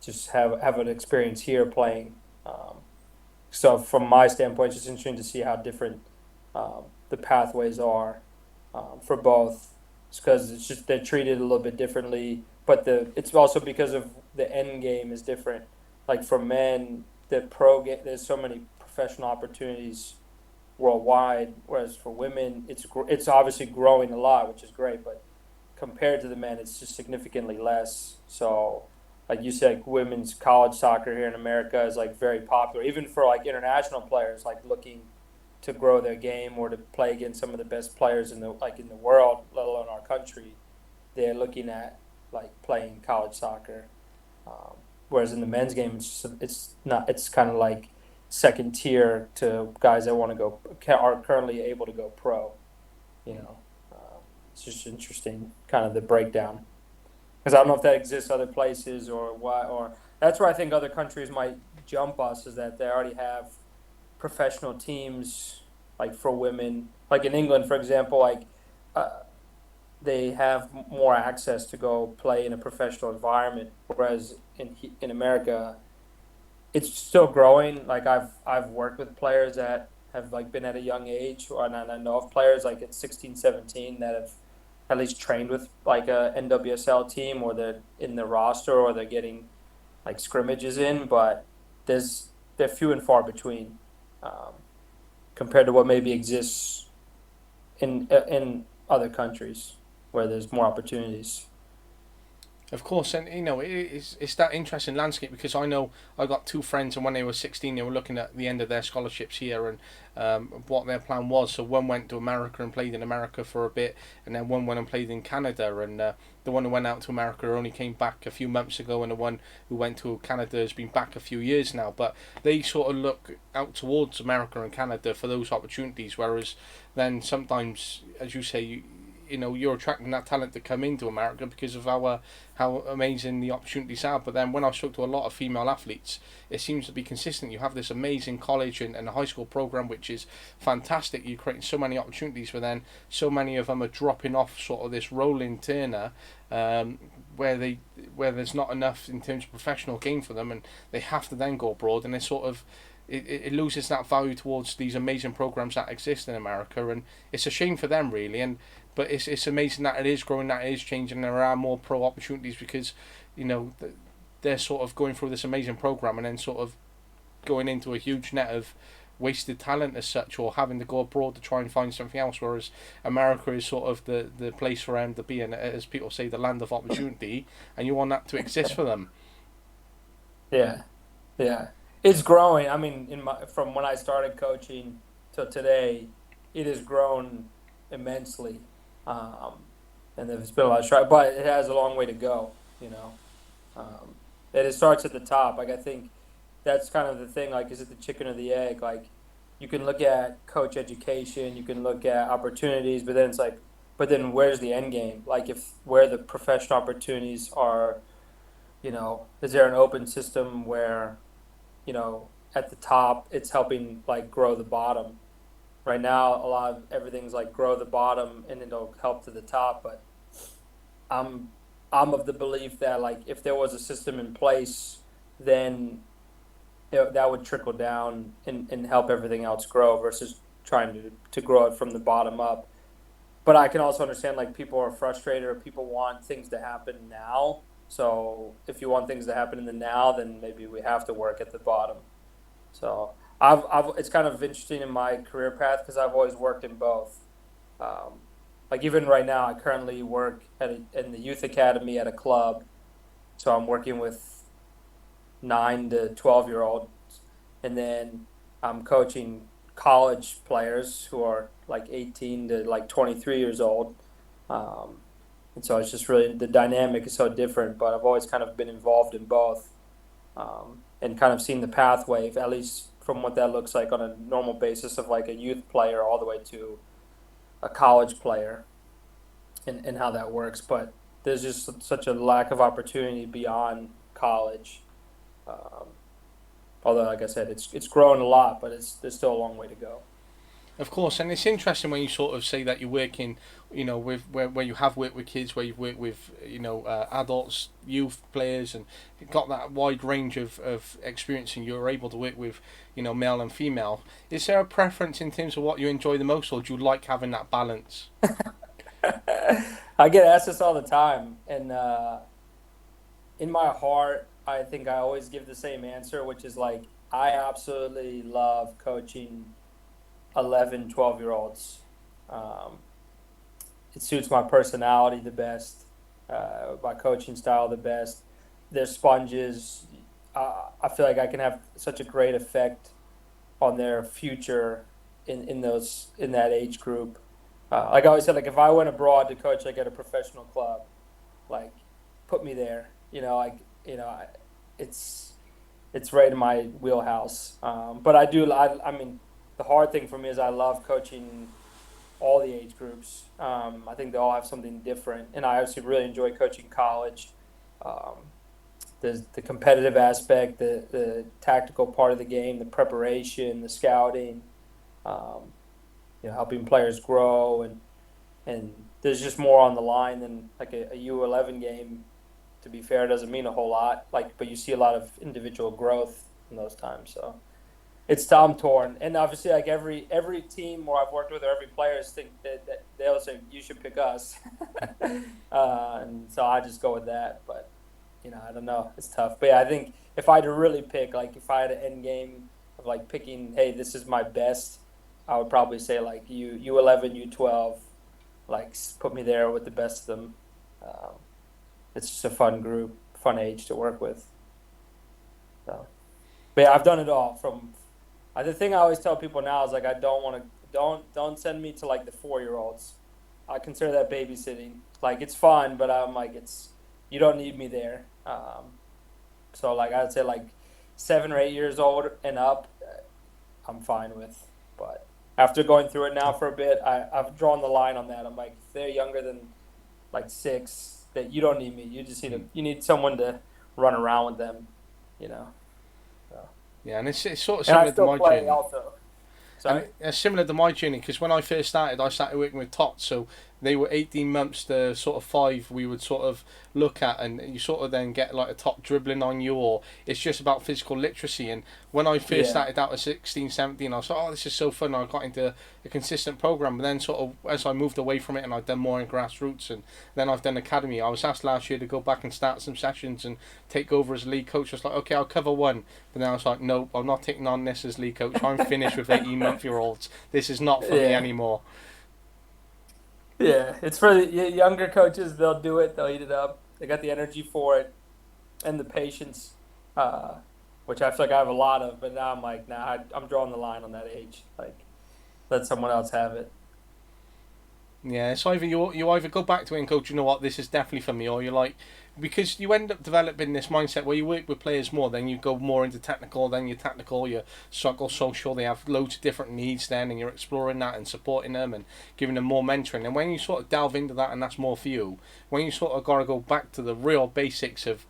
just have an experience here playing. So from my standpoint, it's just interesting to see how different the pathways are for both, because it's just they're treated a little bit differently. But it's also because of the end game is different. Like for men, there's so many professional opportunities worldwide, whereas for women, it's obviously growing a lot, which is great. But compared to the men, it's just significantly less. So, like you said, women's college soccer here in America is like very popular, even for like international players, like looking to grow their game or to play against some of the best players in the world, let alone our country. They're looking at like playing college soccer, whereas in the men's game, it's kind of like second tier to guys that want to are currently able to go pro. You know, it's just interesting, kind of the breakdown, because I don't know if that exists other places or why, or that's where I think other countries might jump us, is that they already have professional teams like for women. Like in England, for example, like uh, they have more access to go play in a professional environment, whereas in America, it's still growing. Like I've worked with players that have like been at a young age, and I know of players like at 16, 17 that have at least trained with like a NWSL team, or they're in the roster, or they're getting like scrimmages in, but they're few and far between, um, compared to what maybe exists in other countries where there's more opportunities. Of course, and it's that interesting landscape because I know I got two friends, and when they were 16, they were looking at the end of their scholarships here and what their plan was. So one went to America and played in America for a bit, and then one went and played in Canada. And the one who went out to America only came back a few months ago, and the one who went to Canada has been back a few years now. But they sort of look out towards America and Canada for those opportunities, whereas then sometimes, as you say, you're attracting that talent to come into America because of how amazing the opportunities are. But then when I spoke to a lot of female athletes, it seems to be consistent. You have this amazing college and a high school program which is fantastic. You're creating so many opportunities, but then so many of them are dropping off sort of this rolling turner, where there's not enough in terms of professional game for them, and they have to then go abroad, and they sort of it loses that value towards these amazing programs that exist in America, and it's a shame for them really. And but it's amazing that it is growing, that it is changing, and there are more pro opportunities because they're sort of going through this amazing program and then sort of going into a huge net of wasted talent as such, or having to go abroad to try and find something else, whereas America is sort of the place for them to be, and as people say, the land of opportunity, and you want that to exist for them. Yeah, yeah, it's growing. I mean, from when I started coaching till today, it has grown immensely, um, and there's been a lot of strides, but it has a long way to go. Um, and it starts at the top. Like I think that's kind of the thing. Like, is it the chicken or the egg? Like, you can look at coach education, you can look at opportunities, but then it's like, but then where's the end game? Like, if where the professional opportunities are, is there an open system where at the top it's helping like grow the bottom? Right now, a lot of everything's like grow the bottom and it'll help to the top, but I'm I'm of the belief that like if there was a system in place, then that would trickle down and help everything else grow versus trying to grow it from the bottom up. But I can also understand like people are frustrated or people want things to happen now. So if you want things to happen in the now, then maybe we have to work at the bottom. So it's kind of interesting in my career path because I've always worked in both. Um, like even right now, I currently work in the youth academy at a club. So I'm working with 9 to 12-year-olds, and then I'm coaching college players who are like 18 to like 23 years old. Um, and so it's just really the dynamic is so different. But I've always kind of been involved in both, and kind of seen the pathway, at least from what that looks like on a normal basis of like a youth player all the way to a college player, and how that works. But there's just such a lack of opportunity beyond college. Um, Although, like I said, it's grown a lot, but there's still a long way to go. Of course, and it's interesting when you sort of say that you're working, with where you have worked with kids, where you've worked with, adults, youth players, and you've got that wide range of experience, and you're able to work with, male and female. Is there a preference in terms of what you enjoy the most, or do you like having that balance? I get asked this all the time, and in my heart, I think I always give the same answer, which is like I absolutely love coaching 11, 12-year-olds. Um, it suits my personality the best, my coaching style the best. They're sponges. I feel like I can have such a great effect on their future in that age group. Like I always said, like if I went abroad to coach like at a professional club, like put me there. It's it's right in my wheelhouse. But I mean, the hard thing for me is I love coaching all the age groups. I think they all have something different, and I obviously really enjoy coaching college. Um, the competitive aspect, the tactical part of the game, the preparation, the scouting. Um, helping players grow, and there's just more on the line than like a U11 game. To be fair, doesn't mean a whole lot. But you see a lot of individual growth in those times. So it's Tom torn, and obviously, like every team where I've worked with, or every players think that they'll say you should pick us, and so I just go with that. But I don't know, it's tough. But yeah, I think if I had to really pick, like if I had an end game of like picking, hey, this is my best, I would probably say like U11, U12, like put me there with the best of them. Um, it's just a fun group, fun age to work with. So, but yeah, I've done it all. The thing I always tell people now is like I don't want to don't send me to like the 4-year-olds. I consider that babysitting. Like it's fun, but I'm like it's you don't need me there. So like I'd say like 7 or 8 years old and up, I'm fine with. But after going through it now for a bit, I've drawn the line on that. I'm like if they're younger than like 6, that you don't need me. You just you need someone to run around with them, you know. So. Yeah, and it's sort of And I similar to still my play journey. also. And Sorry. it's similar to my journey because when I first started, I started working with tots. So they were 18 months to sort of 5 we would sort of look at, and you sort of then get like a tot dribbling on you, or it's just about physical literacy. And when I first Yeah. started out at 16, 17, I was like, oh, this is so fun. I got into a consistent program. But then sort of as I moved away from it and I've done more in grassroots, and then I've done academy, I was asked last year to go back and start some sessions and take over as lead coach. I was like, okay, I'll cover one. But then I was like, nope, I'm not taking on this as lead coach. I'm finished with 18-month-year-olds. This is not for me Yeah. anymore. Yeah. It's for the younger coaches. They'll do it. They'll eat it up. They got the energy for it and the patience, uh, which I feel like I have a lot of. But now I'm like, nah, I'm drawing the line on that age. Like, let someone else have it. Yeah, it's either you either go back to it and go, do you know what, this is definitely for me, or you're like, because you end up developing this mindset where you work with players more, then you go more into technical, then you're tactical, you're social, they have loads of different needs then, and you're exploring that and supporting them and giving them more mentoring. And when you sort of delve into that and that's more for you, when you sort of got to go back to the real basics of,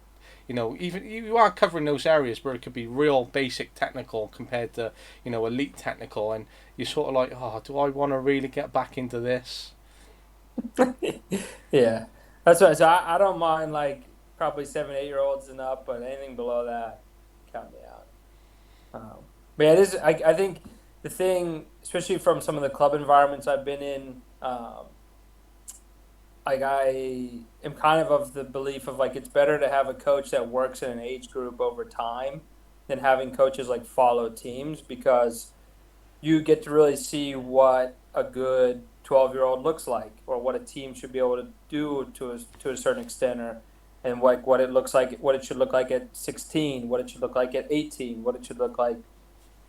even you are covering those areas where it could be real basic technical compared to, elite technical, and you're sort of like, oh, do I want to really get back into this? Yeah. That's right. So I don't mind like probably 7, 8 year olds and up, but anything below that, count me out. But yeah, it is. I think the thing, especially from some of the club environments I've been in, like I am kind of the belief of like it's better to have a coach that works in an age group over time than having coaches like follow teams, because you get to really see what a good 12-year-old looks like, or what a team should be able to do to a certain extent, or and what it looks like, what it should look like at 16, what it should look like at 18, what it should look like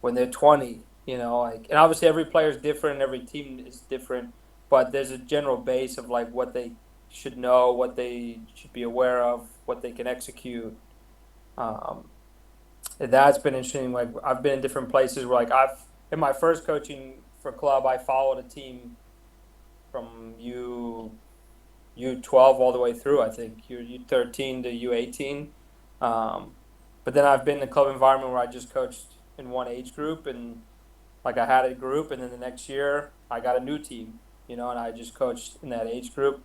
when they're 20, like, and obviously every player is different, every team is different, but there's a general base of like what they should know, what they should be aware of, what they can execute. Um, and that's been interesting. Like I've been in different places where like in my first coaching for club, I followed a team from U12 all the way through. I think U13 to U18. Um, but then I've been in a club environment where I just coached in one age group, and like I had a group, and then the next year I got a new team, and I just coached in that age group,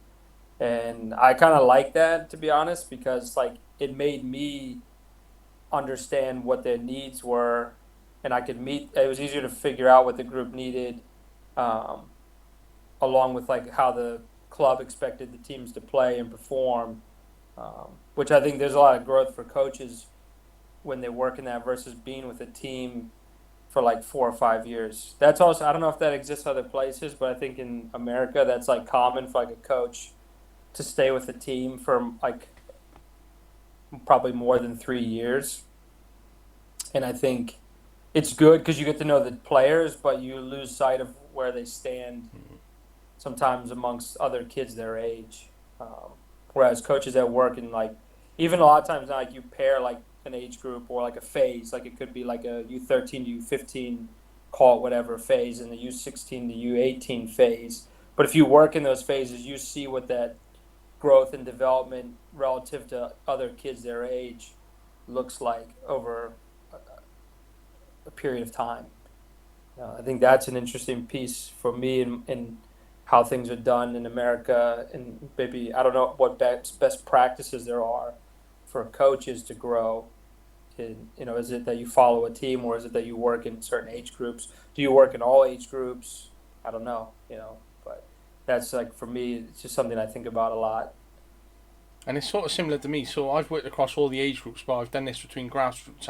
and I kind of like that, to be honest, because like it made me understand what their needs were, and I could meet. It was easier to figure out what the group needed, um, along with like how the club expected the teams to play and perform. Which I think there's a lot of growth for coaches when they work in that versus being with a team for like 4 or 5 years. That's also, I don't know if that exists other places, but I think in America that's like common for like a coach to stay with a team for like probably more than 3 years. And I think it's good because you get to know the players, but you lose sight of where they stand sometimes amongst other kids their age. Whereas coaches at work, and like even a lot of times now, like you pair like an age group or like a phase, like it could be like a U13 to U15, call it whatever phase, and the U16 to U18 phase. But if you work in those phases, you see what that growth and development relative to other kids their age looks like over a period of time. I think that's an interesting piece for me in how things are done in America, and maybe I don't know what best practices there are for coaches to grow. Is it that you follow a team, or is it that you work in certain age groups? Do you work in all age groups? I don't know, but that's like for me, it's just something I think about a lot. And it's sort of similar to me. So I've worked across all the age groups, but I've done this between grassroots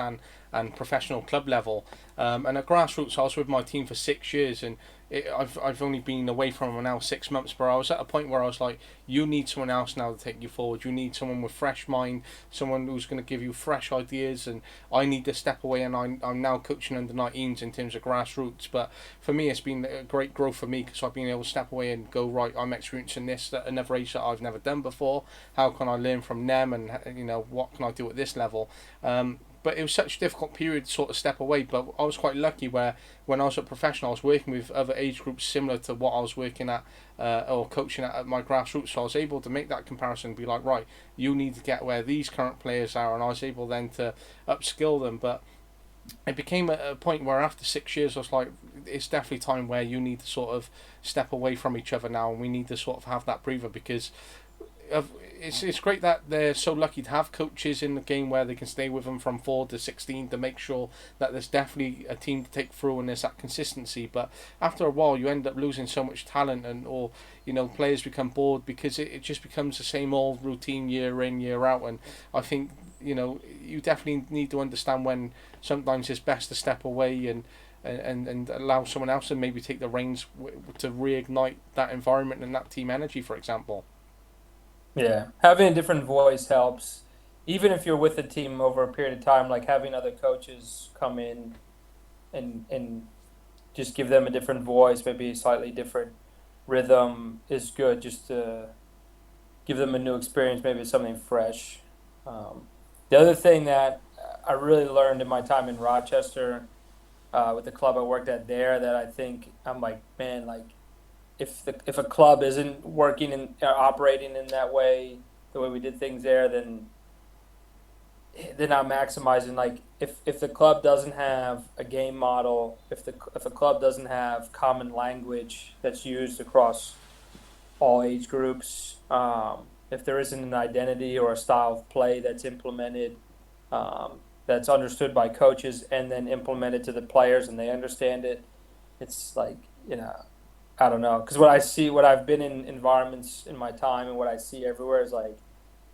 and professional club level. And at grassroots, I was with my team for 6 years, and I've only been away from them now 6 months. But I was at a point where I was like, you need someone else now to take you forward. You need someone with fresh mind, someone who's going to give you fresh ideas. And I need to step away. And I'm now coaching under 19s in terms of grassroots. But for me, it's been a great growth for me because I've been able to step away and go, right, I'm experiencing this at another age that I've never done before. How can I learn from them, and what can I do at this level? But it was such a difficult period to sort of step away. But I was quite lucky where when I was a professional, I was working with other age groups similar to what I was working at or coaching at my grassroots. So I was able to make that comparison and be like, right, you need to get where these current players are, and I was able then to upskill them. But it became a point where after 6 years I was like, it's definitely time where you need to sort of step away from each other now, and we need to sort of have that breather because it's great that they're so lucky to have coaches in the game where they can stay with them from 4 to 16 to make sure that there's definitely a team to take through and there's that consistency. But after a while, you end up losing so much talent, and or players become bored because it just becomes the same old routine year in year out. And I think you definitely need to understand when sometimes it's best to step away and allow someone else to maybe take the reins to reignite that environment and that team energy, for example. Yeah, having a different voice helps. Even if you're with a team over a period of time, like having other coaches come in and just give them a different voice, maybe a slightly different rhythm is good. Just to give them a new experience, maybe something fresh. The other thing that I really learned in my time in Rochester with the club I worked at there, that I think I'm like, man, like if a club isn't working and operating in that way, the way we did things there, then they're not maximizing. Like if the club doesn't have a game model, if a club doesn't have common language that's used across all age groups, if there isn't an identity or a style of play that's implemented, that's understood by coaches and then implemented to the players and they understand it, it's like, I don't know. Because what I've been in environments in my time and what I see everywhere is like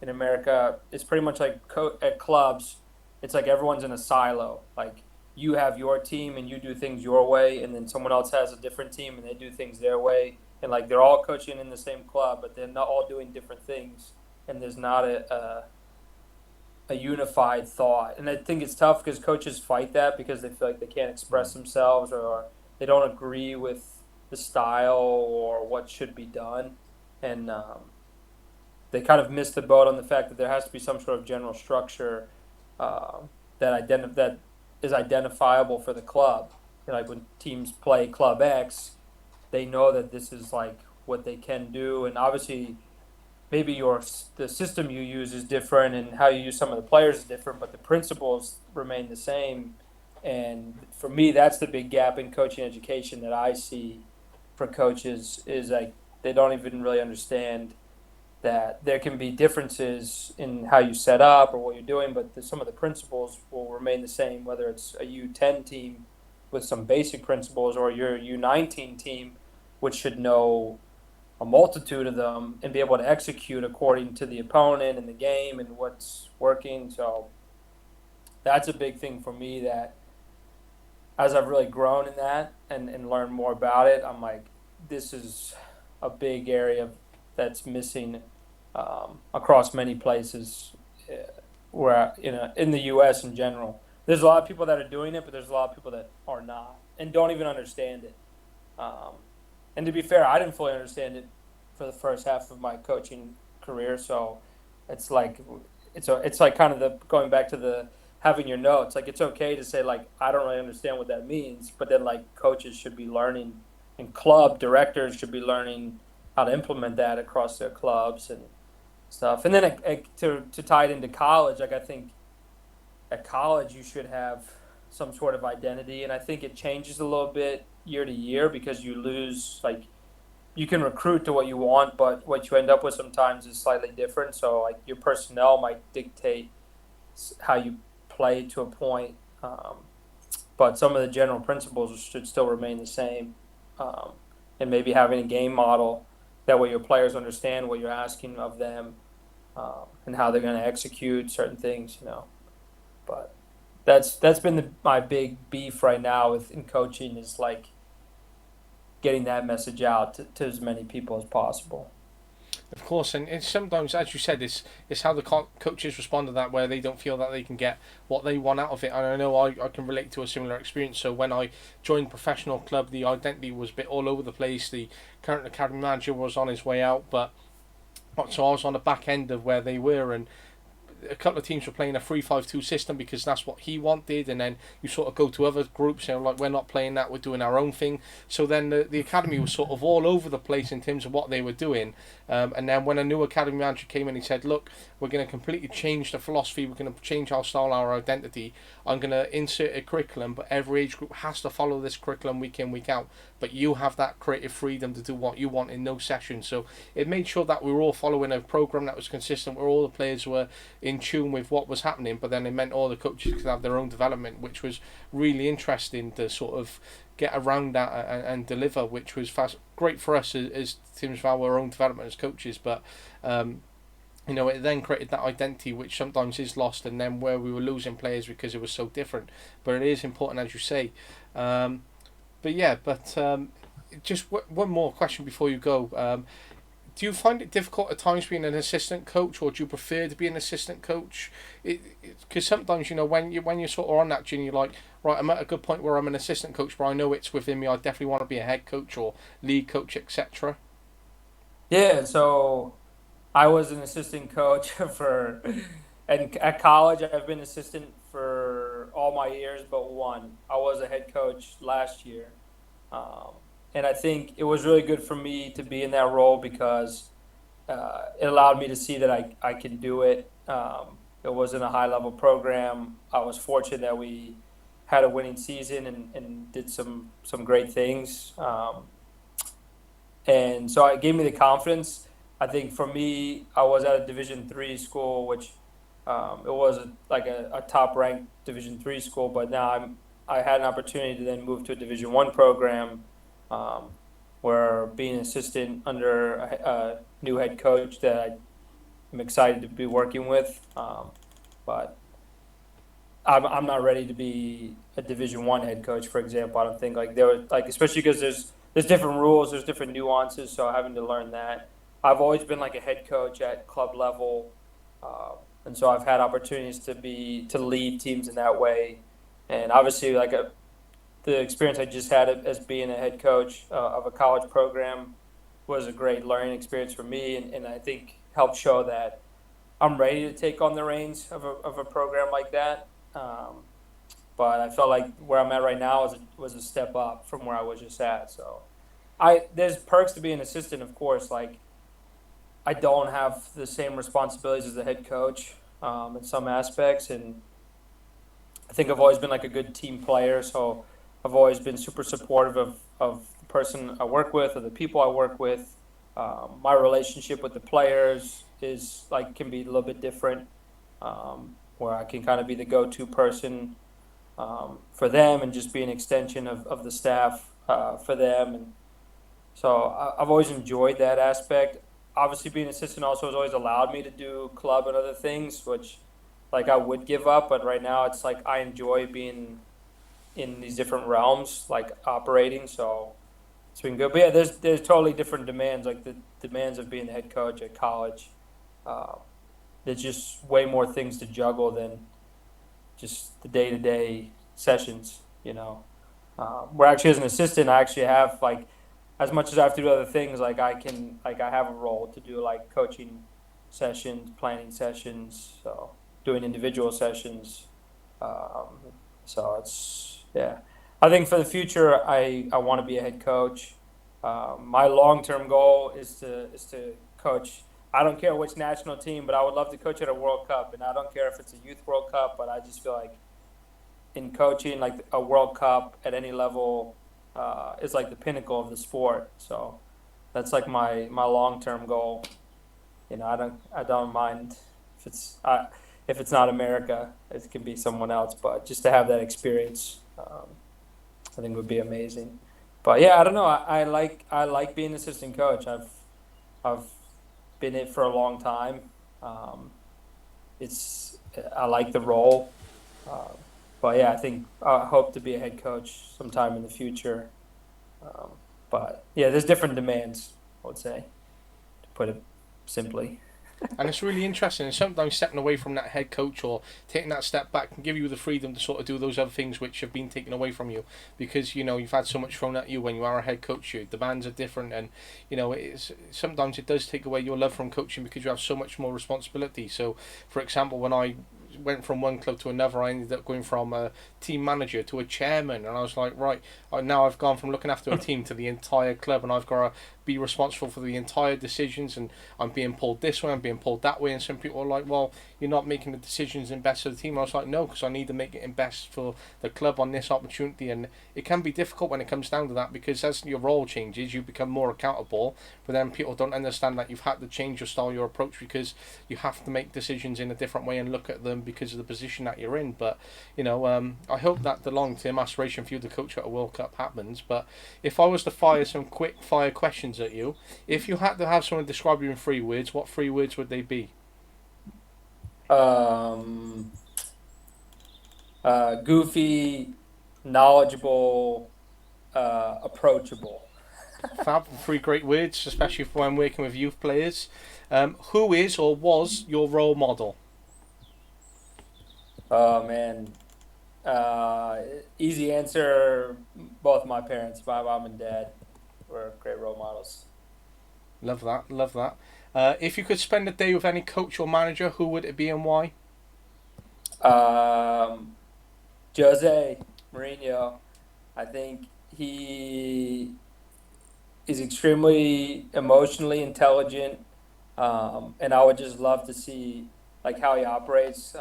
in America, it's pretty much like at clubs, it's like everyone's in a silo. Like you have your team and you do things your way, and then someone else has a different team and they do things their way. And like they're all coaching in the same club, but they're not all doing different things. And there's not a unified thought. And I think it's tough because coaches fight that because they feel like they can't express themselves or they don't agree with the style or what should be done. And they kind of miss the boat on the fact that there has to be some sort of general structure that is identifiable for the club. Like when teams play Club X, they know that this is like what they can do, and obviously maybe the system you use is different and how you use some of the players is different, but the principles remain the same. And for me, that's the big gap in coaching education that I see for coaches is like they don't even really understand that there can be differences in how you set up or what you're doing, but some of the principles will remain the same, whether it's a U10 team with some basic principles or your U19 team, which should know a multitude of them and be able to execute according to the opponent and the game and what's working. So that's a big thing for me that as I've really grown in that and learned more about it, I'm like, this is a big area that's missing across many places where, in the U.S. in general. There's a lot of people that are doing it, but there's a lot of people that are not and don't even understand it. Um, and to be fair, I didn't fully understand it for the first half of my coaching career. So it's like it's like kind of the going back to the having your notes. Like it's okay to say like I don't really understand what that means, but then like coaches should be learning, and club directors should be learning how to implement that across their clubs and stuff. And then to tie it into college, like I think at college you should have some sort of identity, and I think it changes a little bit year to year because you lose like you can recruit to what you want, but what you end up with sometimes is slightly different. So like your personnel might dictate how you play to a point, but some of the general principles should still remain the same. Um, and maybe having a game model that way your players understand what you're asking of them, and how they're going to execute certain things, But that's been my big beef right now with in coaching is like getting that message out to as many people as possible. Of course, and it's sometimes, as you said, it's how the coaches respond to that, where they don't feel that they can get what they want out of it. And I know I can relate to a similar experience. So when I joined professional club, the identity was a bit all over the place. The current academy manager was on his way out, but so I was on the back end of where they were, and a couple of teams were playing a 3-5-2 system because that's what he wanted, and then you sort of go to other groups and like, we're not playing that, we're doing our own thing. So then the academy was sort of all over the place in terms of what they were doing, and then when a new academy manager came in, he said, look, we're going to completely change the philosophy, we're going to change our style, our identity. I'm going to insert a curriculum, but every age group has to follow this curriculum week in, week out, but you have that creative freedom to do what you want in those sessions. So it made sure that we were all following a program that was consistent, where all the players were in tune with what was happening, but then it meant all the coaches could have their own development, which was really interesting to sort of get around that and deliver, which was great for us as teams of our own development as coaches. But it then created that identity which sometimes is lost, and then where we were losing players because it was so different. But it is important, as you say. Just one more question before you go. Do you find it difficult at times being an assistant coach, or do you prefer to be an assistant coach? Because sometimes, when you're sort of on that journey, you're like, right, I'm at a good point where I'm an assistant coach, but I know it's within me. I definitely want to be a head coach or lead coach, etc. Yeah, so I was an assistant coach and at college I've been assistant for all my years but one. I was a head coach last year. Um, and I think it was really good for me to be in that role because it allowed me to see that I can do it. It wasn't a high level program. I was fortunate that we had a winning season and did some great things. And so it gave me the confidence. I think for me, I was at a Division III school, which it was a top ranked Division III school, but now I had an opportunity to then move to a Division I program, um, where being an assistant under a new head coach that I'm excited to be working with. But I'm not ready to be a Division I head coach, for example. I don't think like there were like especially because there's different rules, there's different nuances, so having to learn that. I've always been like a head coach at club level, and so I've had opportunities to lead teams in that way, and obviously the experience I just had as being a head coach of a college program was a great learning experience for me, and I think helped show that I'm ready to take on the reins of a program like that. Um, but I felt like where I'm at right now was a step up from where I was just at. So there's perks to being an assistant, of course. Like I don't have the same responsibilities as the head coach in some aspects, and I think I've always been like a good team player. So I've always been super supportive of the person I work with or the people I work with. My relationship with the players is like can be a little bit different, where I can kind of be the go-to person for them and just be an extension of the staff for them. And so I've always enjoyed that aspect. Obviously, being an assistant also has always allowed me to do club and other things, which like I would give up. But right now, it's like I enjoy being in these different realms, like operating. So it's been good. But yeah, there's totally different demands, like the demands of being the head coach at college. Uh, there's just way more things to juggle than just the day to day sessions. Where actually as an assistant, I actually have like as much as I have to do other things, like I have a role to do like coaching sessions, planning sessions, so doing individual sessions. Um, so it's yeah. I think for the future, I want to be a head coach. My long term goal is to coach. I don't care which national team, but I would love to coach at a World Cup, and I don't care if it's a Youth World Cup. But I just feel like in coaching, like a World Cup at any level is like the pinnacle of the sport. So that's like my long term goal. I don't mind if if it's not America, it can be someone else, but just to have that experience, I think would be amazing. But yeah, I don't know. I like being an assistant coach. I've been it for a long time. Um, it's I like the role. Um, but yeah, I think I hope to be a head coach sometime in the future. Um, but yeah, there's different demands, I would say, to put it simply. And it's really interesting. And sometimes stepping away from that head coach or taking that step back can give you the freedom to sort of do those other things which have been taken away from you because you've had so much thrown at you when you are a head coach. Your demands are different, and it's sometimes it does take away your love from coaching because you have so much more responsibility. So, for example, when I went from one club to another, I ended up going from a team manager to a chairman, and I was like, right, now I've gone from looking after a team to the entire club, and I've got to be responsible for the entire decisions, and I'm being pulled this way, I'm being pulled that way, and some people are like, well, you're not making the decisions in best of the team. I was like, no, because I need to make it in best for the club on this opportunity, and it can be difficult when it comes down to that because as your role changes, you become more accountable, but then people don't understand that you've had to change your style, your approach, because you have to make decisions in a different way and look at them because of the position that you're in. But I hope that the long-term aspiration for you to coach at a World Cup happens. But if I was to fire some quick fire questions at you, if you had to have someone describe you in 3 words, what 3 words would they be? Um, Goofy, knowledgeable, approachable. Fab, 3 great words, especially for when working with youth players. Who is or was your role model? Oh man, uh, easy answer. Both my parents, my mom and dad, were great role models. Love that, love that. If you could spend a day with any coach or manager, who would it be and why? Um, Jose Mourinho, I think he is extremely emotionally intelligent, and I would just love to see like how he operates.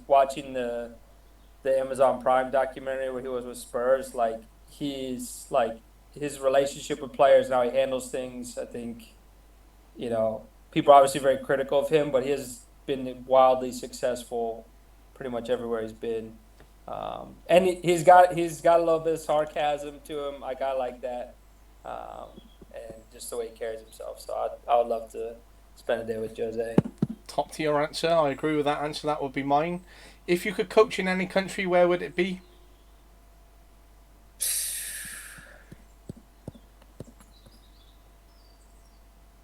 Watching the Amazon Prime documentary where he was with Spurs, like he's like his relationship with players and how he handles things. I think people are obviously very critical of him, but he has been wildly successful pretty much everywhere he's been. And he's got a little bit of sarcasm to him. Like I like that, and just the way he carries himself. So I would love to spend a day with Jose. Top tier answer. I agree with that answer. That would be mine. If you could coach in any country, where would it be?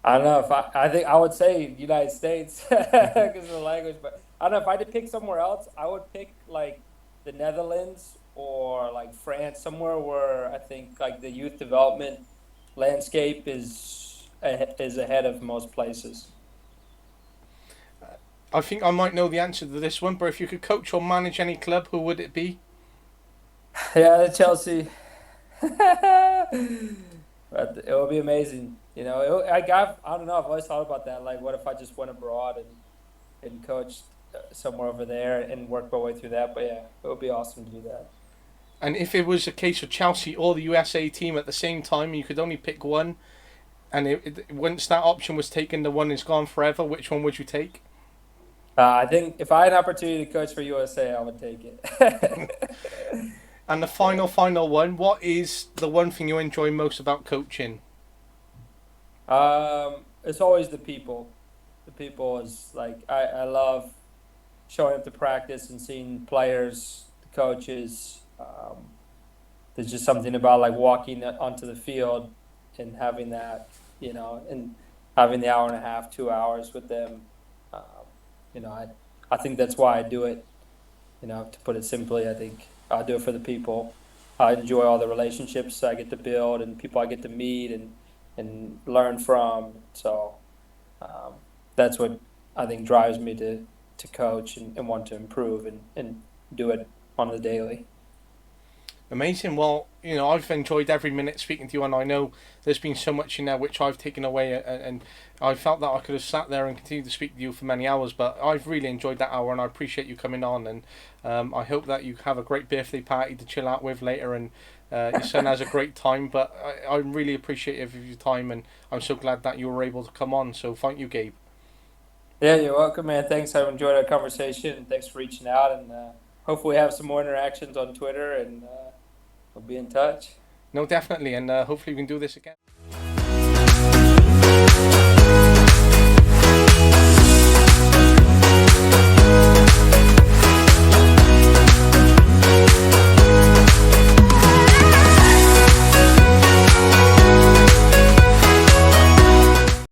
I don't know if I think I would say United States because of the language, but I don't know if I had to pick somewhere else. I would pick like the Netherlands or like France, somewhere where I think like the youth development landscape is ahead of most places. I think I might know the answer to this one, but if you could coach or manage any club, who would it be? Yeah, the Chelsea. But it would be amazing. I don't know. I've always thought about that. Like, what if I just went abroad and coached somewhere over there and worked my way through that? But yeah, it would be awesome to do that. And if it was a case of Chelsea or the USA team at the same time, you could only pick one, and once that option was taken, the one is gone forever. Which one would you take? I think if I had an opportunity to coach for USA, I would take it. And the Yeah. final one, what is the one thing you enjoy most about coaching? It's always the people. The people is like I love showing up to practice and seeing players, the coaches. There's just something about like walking onto the field and having that, and having the hour and a half, 2 hours with them. Um, I think that's why I do it. To put it simply, I think I do it for the people. I enjoy all the relationships I get to build and people I get to meet and learn from. So um, that's what I think drives me to coach and want to improve and do it on the daily. Amazing. Well, I've enjoyed every minute speaking to you, and I know there's been so much in there which I've taken away, and I felt that I could have sat there and continued to speak to you for many hours, but I've really enjoyed that hour, and I appreciate you coming on, and I hope that you have a great birthday party to chill out with later, and your son has a great time, but I'm really appreciative of your time, and I'm so glad that you were able to come on, so thank you, Gabe. Yeah, you're welcome, man. Thanks. I've enjoyed our conversation, and thanks for reaching out. And hopefully, we have some more interactions on Twitter, and we'll be in touch. No, definitely, and hopefully we can do this again.